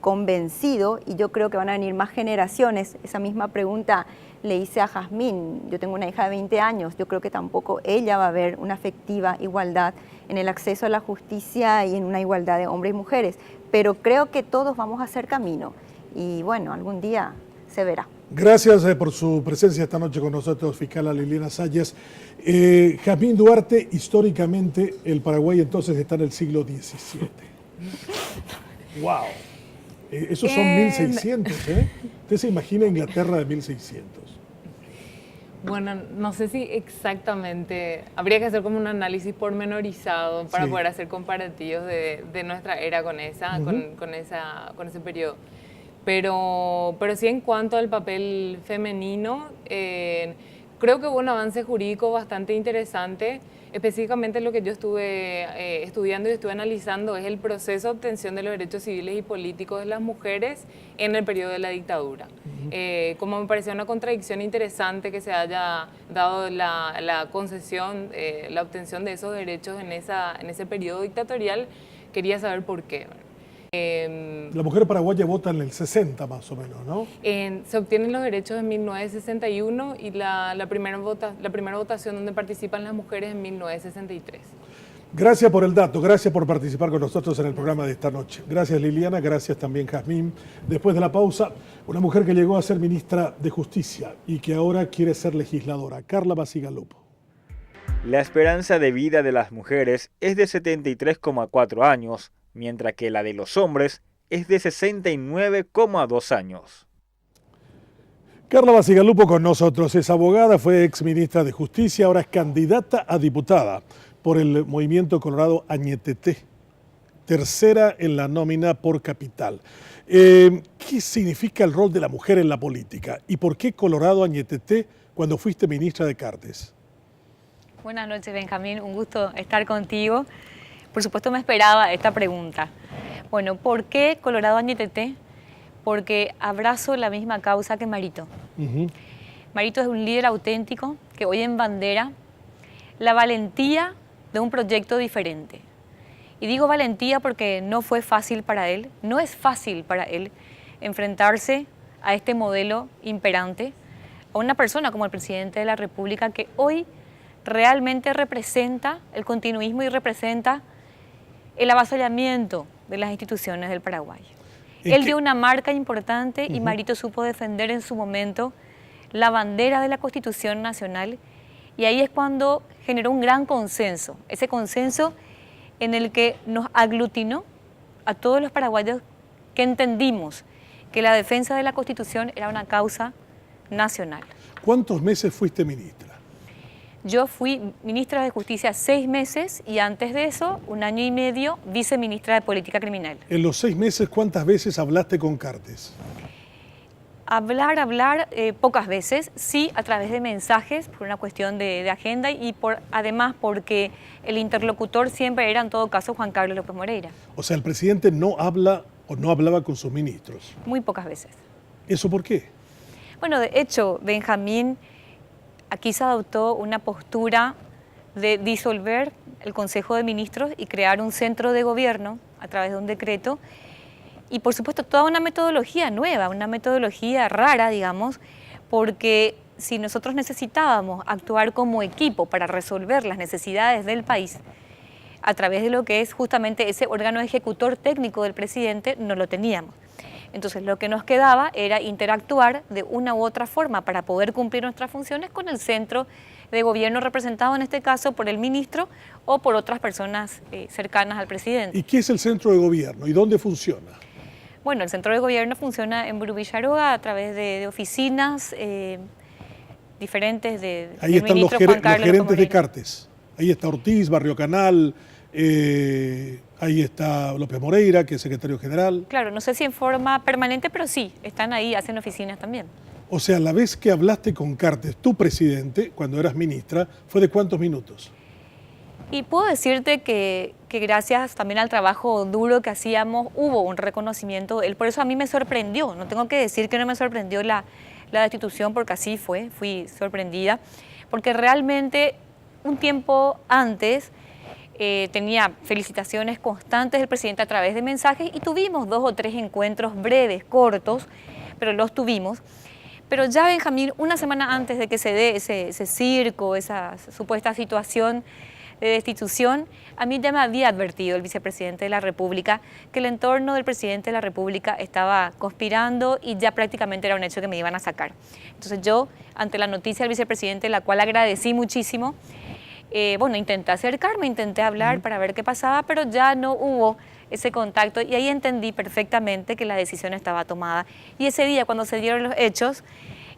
convencido, y yo creo que van a venir más generaciones. Esa misma pregunta le hice a Jazmín. Yo tengo una hija de 20 años, yo creo que tampoco ella va a ver una efectiva igualdad en el acceso a la justicia y en una igualdad de hombres y mujeres, pero creo que todos vamos a hacer camino y bueno, algún día se verá. Gracias por su presencia esta noche con nosotros, fiscal Liliana Sayas. Jazmín Duarte, históricamente el Paraguay entonces está en el siglo XVII. ¡Wow! Esos son 1600, ¿eh? ¿Usted se imagina Inglaterra de 1600? Bueno, no sé si exactamente, habría que hacer como un análisis pormenorizado para poder hacer comparativos de nuestra era con esa, con ese periodo. Pero sí, en cuanto al papel femenino, creo que hubo un avance jurídico bastante interesante. Específicamente lo que yo estuve estudiando y estuve analizando es el proceso de obtención de los derechos civiles y políticos de las mujeres en el periodo de la dictadura. Como me pareció una contradicción interesante que se haya dado la concesión, la obtención de esos derechos en ese periodo dictatorial, quería saber por qué. La mujer paraguaya vota en el 60 más o menos, ¿no? Se obtienen los derechos en 1961 y la primera votación donde participan las mujeres en 1963. Gracias por el dato, gracias por participar con nosotros en el programa de esta noche. Gracias Liliana, gracias también Jazmín. Después de la pausa, una mujer que llegó a ser ministra de Justicia y que ahora quiere ser legisladora, Carla Basigalupo. La esperanza de vida de las mujeres es de 73,4 años, mientras que la de los hombres es de 69,2 años. Carla Basigalupo con nosotros, es abogada, fue exministra de Justicia, ahora es candidata a diputada por el Movimiento Colorado Añeteté, tercera en la nómina por capital. ¿Qué significa el rol de la mujer en la política y por qué Colorado Añeteté cuando fuiste ministra de Cartes? Buenas noches, Benjamín, un gusto estar contigo. Por supuesto me esperaba esta pregunta. Bueno, ¿por qué Colorado Añeteté? Porque abrazo la misma causa que Marito. Marito es un líder auténtico que hoy embandera la valentía de un proyecto diferente. Y digo valentía porque no fue fácil para él, no es fácil para él enfrentarse a este modelo imperante, a una persona como el presidente de la República que hoy realmente representa el continuismo y representa el avasallamiento de las instituciones del Paraguay. Él dio una marca importante y Marito supo defender en su momento la bandera de la Constitución Nacional y ahí es cuando generó un gran consenso, ese consenso en el que nos aglutinó a todos los paraguayos que entendimos que la defensa de la Constitución era una causa nacional. ¿Cuántos meses fuiste ministra? Yo fui ministra de Justicia 6 meses y antes de eso, 1 año y medio, viceministra de Política Criminal. En los 6 meses, ¿cuántas veces hablaste con Cartes? Hablar, pocas veces, sí a través de mensajes, por una cuestión de agenda y además porque el interlocutor siempre era en todo caso Juan Carlos López Moreira. O sea, el presidente no habla o no hablaba con sus ministros. Muy pocas veces. ¿Eso por qué? Bueno, de hecho, Benjamín, aquí se adoptó una postura de disolver el Consejo de Ministros y crear un centro de gobierno a través de un decreto y por supuesto toda una metodología nueva, una metodología rara, digamos, porque si nosotros necesitábamos actuar como equipo para resolver las necesidades del país a través de lo que es justamente ese órgano ejecutor técnico del presidente, no lo teníamos. Entonces lo que nos quedaba era interactuar de una u otra forma para poder cumplir nuestras funciones con el centro de gobierno representado en este caso por el ministro o por otras personas cercanas al presidente. ¿Y qué es el centro de gobierno y dónde funciona? Bueno, el centro de gobierno funciona en Burubillaroga a través de oficinas diferentes de ahí están los gerentes de Cartes. Ahí está Ortiz, Barrio Canal, ahí está López Moreira, que es secretario general. Claro, no sé si en forma permanente, pero sí, están ahí, hacen oficinas también. O sea, la vez que hablaste con Cartes, tu presidente, cuando eras ministra, ¿fue de cuántos minutos? Y puedo decirte que gracias también al trabajo duro que hacíamos, hubo un reconocimiento de él. Por eso a mí me sorprendió, no tengo que decir que no me sorprendió la destitución, porque así fue, fui sorprendida, porque realmente un tiempo antes tenía felicitaciones constantes del presidente a través de mensajes y tuvimos 2 o 3 encuentros breves, cortos, pero los tuvimos. Pero ya, Benjamín, una semana antes de que se dé ese circo, esa supuesta situación, de destitución, a mí ya me había advertido el vicepresidente de la República que el entorno del presidente de la República estaba conspirando y ya prácticamente era un hecho que me iban a sacar. Entonces yo, ante la noticia del vicepresidente, la cual agradecí muchísimo, bueno, intenté acercarme, intenté hablar para ver qué pasaba, pero ya no hubo ese contacto y ahí entendí perfectamente que la decisión estaba tomada. Y ese día, cuando se dieron los hechos,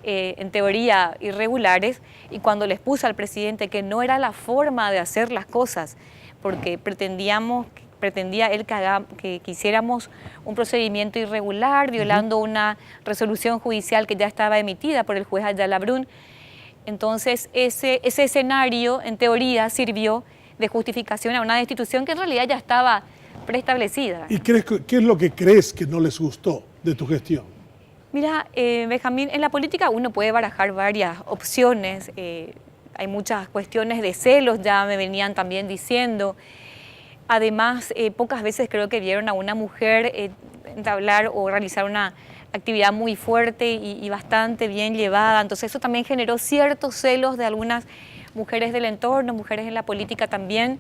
en teoría irregulares, y cuando les puse al presidente que no era la forma de hacer las cosas, porque pretendía él que hiciéramos un procedimiento irregular, violando una resolución judicial que ya estaba emitida por el juez Ayala Brun. Entonces ese escenario, en teoría, sirvió de justificación a una destitución que en realidad ya estaba preestablecida. ¿Y qué es lo que crees que no les gustó de tu gestión? Mira, Benjamín, en la política uno puede barajar varias opciones. Hay muchas cuestiones de celos, ya me venían también diciendo. Además, pocas veces creo que vieron a una mujer entablar o realizar una actividad muy fuerte y bastante bien llevada. Entonces eso también generó ciertos celos de algunas mujeres del entorno, mujeres en la política también.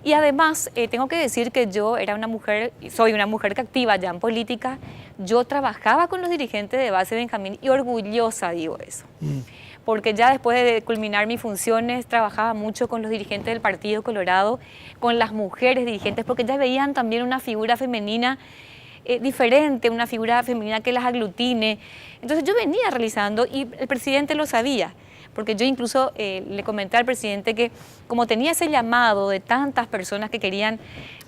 Y además, tengo que decir que yo era una mujer, soy una mujer que activa ya en política. Yo trabajaba con los dirigentes de base, Benjamín, y orgullosa digo eso. Porque ya después de culminar mis funciones, trabajaba mucho con los dirigentes del Partido Colorado, con las mujeres dirigentes, porque ya veían también una figura femenina diferente, una figura femenina que las aglutine. Entonces yo venía realizando, y el presidente lo sabía, porque yo incluso le comenté al presidente que como tenía ese llamado de tantas personas que querían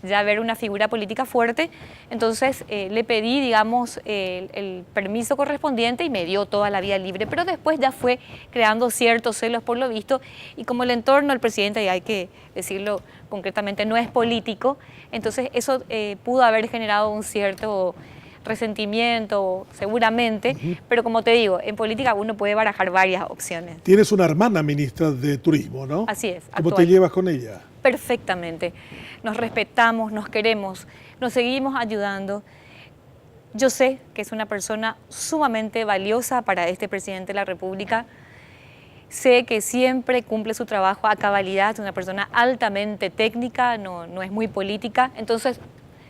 ya ver una figura política fuerte, entonces le pedí, digamos, el permiso correspondiente y me dio toda la vía libre, pero después ya fue creando ciertos celos por lo visto, y como el entorno del presidente, y hay que decirlo concretamente, no es político, entonces eso pudo haber generado un cierto resentimiento seguramente, pero como te digo, en política uno puede barajar varias opciones. Tienes una hermana ministra de Turismo, ¿no? Así es. ¿Cómo te llevas con ella? Perfectamente. Nos respetamos, nos queremos, nos seguimos ayudando. Yo sé que es una persona sumamente valiosa para este presidente de la República. Sé que siempre cumple su trabajo a cabalidad, es una persona altamente técnica, no es muy política, entonces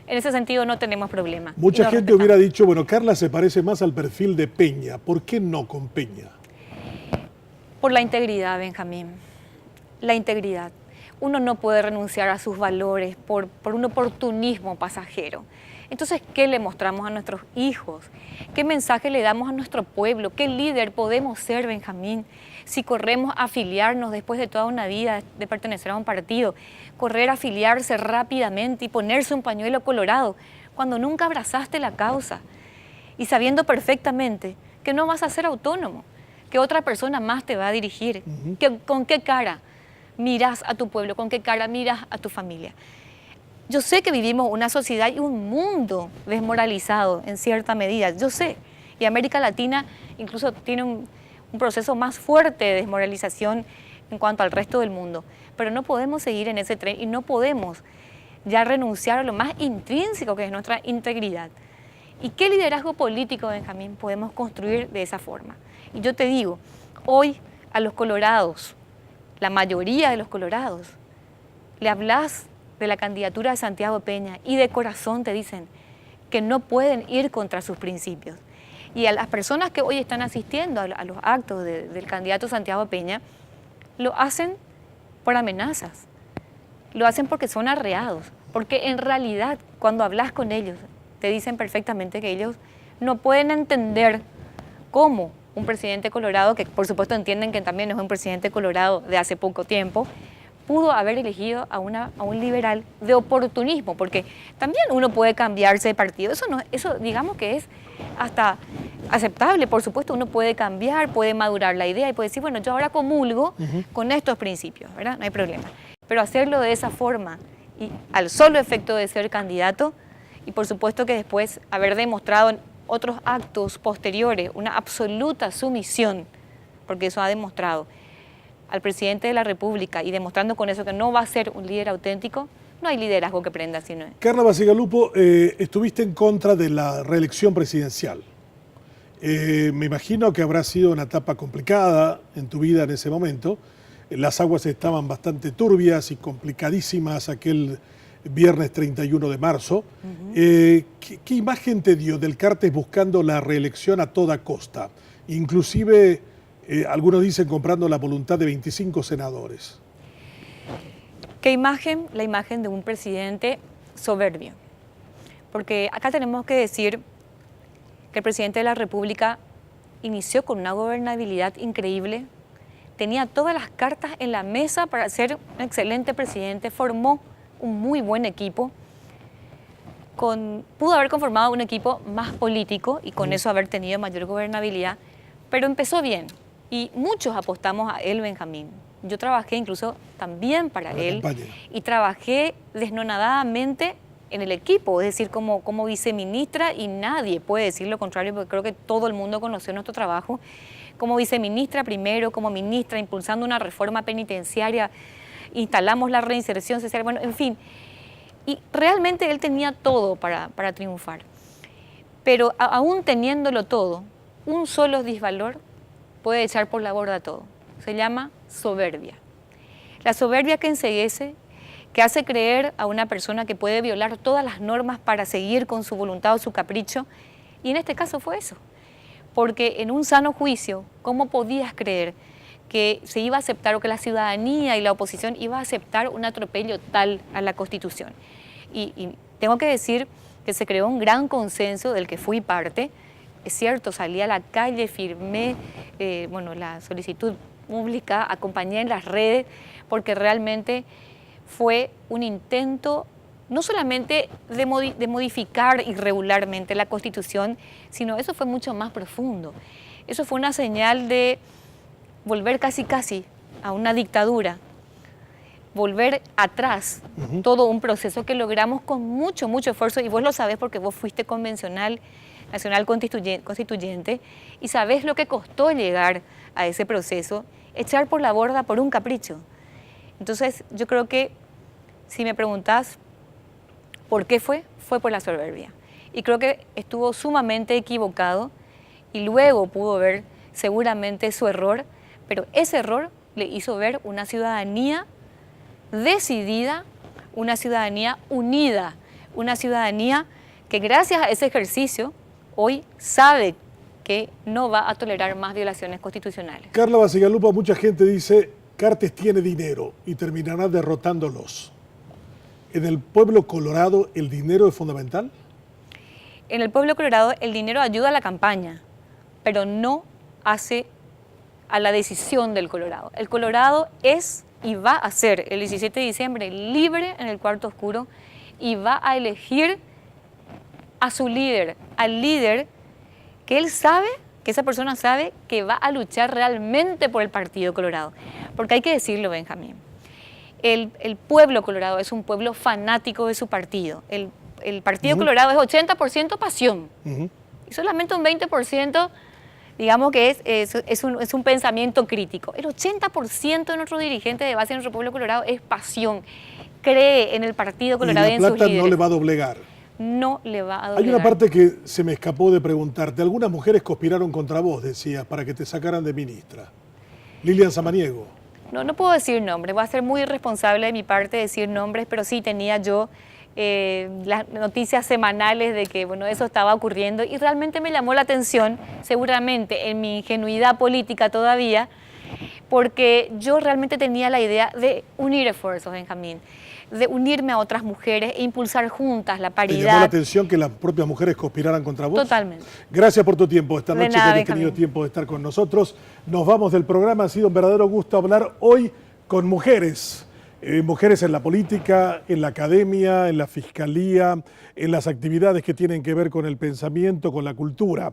en ese sentido no tenemos problema. Mucha gente hubiera dicho, bueno, Carla se parece más al perfil de Peña. ¿Por qué no con Peña? Por la integridad, Benjamín. La integridad. Uno no puede renunciar a sus valores por un oportunismo pasajero. Entonces, ¿qué le mostramos a nuestros hijos? ¿Qué mensaje le damos a nuestro pueblo? ¿Qué líder podemos ser, Benjamín? Si corremos a afiliarnos después de toda una vida de pertenecer a un partido, correr a afiliarse rápidamente y ponerse un pañuelo colorado cuando nunca abrazaste la causa y sabiendo perfectamente que no vas a ser autónomo, que otra persona más te va a dirigir, ¿con qué cara miras a tu pueblo? ¿Con qué cara miras a tu familia? Yo sé que vivimos una sociedad y un mundo desmoralizado en cierta medida, yo sé, y América Latina incluso tiene un proceso más fuerte de desmoralización en cuanto al resto del mundo, pero no podemos seguir en ese tren y no podemos ya renunciar a lo más intrínseco que es nuestra integridad. ¿Y qué liderazgo político, Benjamín, podemos construir de esa forma? Y yo te digo, hoy a los colorados, la mayoría de los colorados, le hablas de la candidatura de Santiago Peña y de corazón te dicen que no pueden ir contra sus principios. Y a las personas que hoy están asistiendo a los actos del candidato Santiago Peña, lo hacen por amenazas, lo hacen porque son arreados, porque en realidad cuando hablas con ellos te dicen perfectamente que ellos no pueden entender cómo un presidente colorado, que por supuesto entienden que también es un presidente colorado de hace poco tiempo, pudo haber elegido a un liberal de oportunismo, porque también uno puede cambiarse de partido, eso digamos que es hasta aceptable, por supuesto uno puede cambiar, puede madurar la idea y puede decir, bueno, yo ahora comulgo con estos principios, ¿verdad? No hay problema, pero hacerlo de esa forma y al solo efecto de ser candidato y por supuesto que después haber demostrado en otros actos posteriores una absoluta sumisión, porque eso ha demostrado al presidente de la República y demostrando con eso que no va a ser un líder auténtico, no hay liderazgo que prenda sino. Carla Bacigalupo, estuviste en contra de la reelección presidencial. Me imagino que habrá sido una etapa complicada en tu vida en ese momento. las aguas estaban bastante turbias y complicadísimas aquel viernes 31 de marzo. ¿Qué imagen te dio del Cartes buscando la reelección a toda costa? Inclusive, algunos dicen comprando la voluntad de 25 senadores. ¿Qué imagen? La imagen de un presidente soberbio. Porque acá tenemos que decir que el presidente de la República inició con una gobernabilidad increíble, tenía todas las cartas en la mesa para ser un excelente presidente, formó un muy buen equipo, pudo haber conformado un equipo más político y con eso haber tenido mayor gobernabilidad, pero empezó bien y muchos apostamos a él, Benjamín. Yo trabajé incluso también para él y trabajé desnonadamente en el equipo, es decir, como viceministra, y nadie puede decir lo contrario, porque creo que todo el mundo conoció nuestro trabajo, como viceministra primero, como ministra, impulsando una reforma penitenciaria, instalamos la reinserción social, bueno, en fin. Y realmente él tenía todo para triunfar. Pero aún teniéndolo todo, un solo disvalor puede echar por la borda todo. Se llama soberbia. La soberbia que enceguece, que hace creer a una persona que puede violar todas las normas para seguir con su voluntad o su capricho. Y en este caso fue eso. Porque en un sano juicio, ¿cómo podías creer que se iba a aceptar o que la ciudadanía y la oposición iba a aceptar un atropello tal a la Constitución? Y tengo que decir que se creó un gran consenso del que fui parte. Es cierto, salí a la calle, firmé la solicitud pública, acompañé en las redes, porque realmente fue un intento no solamente de modificar irregularmente la Constitución, sino eso fue mucho más profundo. Eso fue una señal de volver casi a una dictadura, volver atrás, todo un proceso que logramos con mucho esfuerzo, y vos lo sabés porque vos fuiste convencional nacional constituyente y sabés lo que costó llegar a ese proceso, echar por la borda por un capricho. Entonces yo creo que si me preguntás por qué fue por la soberbia. Y creo que estuvo sumamente equivocado y luego pudo ver seguramente su error, pero ese error le hizo ver una ciudadanía decidida, una ciudadanía unida, una ciudadanía que gracias a ese ejercicio hoy sabe que no va a tolerar más violaciones constitucionales. Carla Bacigalupo, mucha gente dice Cartes tiene dinero y terminará derrotándolos. ¿En el pueblo colorado el dinero es fundamental? En el pueblo colorado el dinero ayuda a la campaña, pero no hace a la decisión del Colorado. El Colorado es y va a ser el 17 de diciembre libre en el cuarto oscuro y va a elegir a su líder, al líder que él sabe, que esa persona sabe que va a luchar realmente por el Partido Colorado. Porque hay que decirlo, Benjamín, el pueblo colorado es un pueblo fanático de su partido. El Partido Colorado es 80% pasión y solamente un 20%, digamos que es un pensamiento crítico. El 80% de nuestro dirigente de base de nuestro pueblo colorado es pasión, cree en el Partido Colorado y en sus líderes. La plata no le va a doblegar. No le va a doblegar. Hay una parte que se me escapó de preguntarte. Algunas mujeres conspiraron contra vos, decías, para que te sacaran de ministra. Lilian Samaniego. No puedo decir nombres, va a ser muy irresponsable de mi parte decir nombres, pero sí tenía yo las noticias semanales de que eso estaba ocurriendo y realmente me llamó la atención, seguramente en mi ingenuidad política todavía, porque yo realmente tenía la idea de unir esfuerzos, Benjamín, de unirme a otras mujeres e impulsar juntas la paridad. ¿Te llamó la atención que las propias mujeres conspiraran contra vos? Totalmente. Gracias por tu tiempo esta noche, que hayas tenido tiempo de estar con nosotros. Nos vamos del programa. Ha sido un verdadero gusto hablar hoy con mujeres. Mujeres en la política, en la academia, en la fiscalía, en las actividades que tienen que ver con el pensamiento, con la cultura.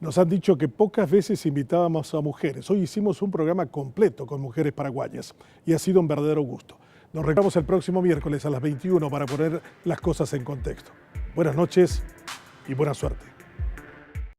Nos han dicho que pocas veces invitábamos a mujeres. Hoy hicimos un programa completo con mujeres paraguayas y ha sido un verdadero gusto. Nos reencontramos el próximo miércoles a las 21 para poner las cosas en contexto. Buenas noches y buena suerte.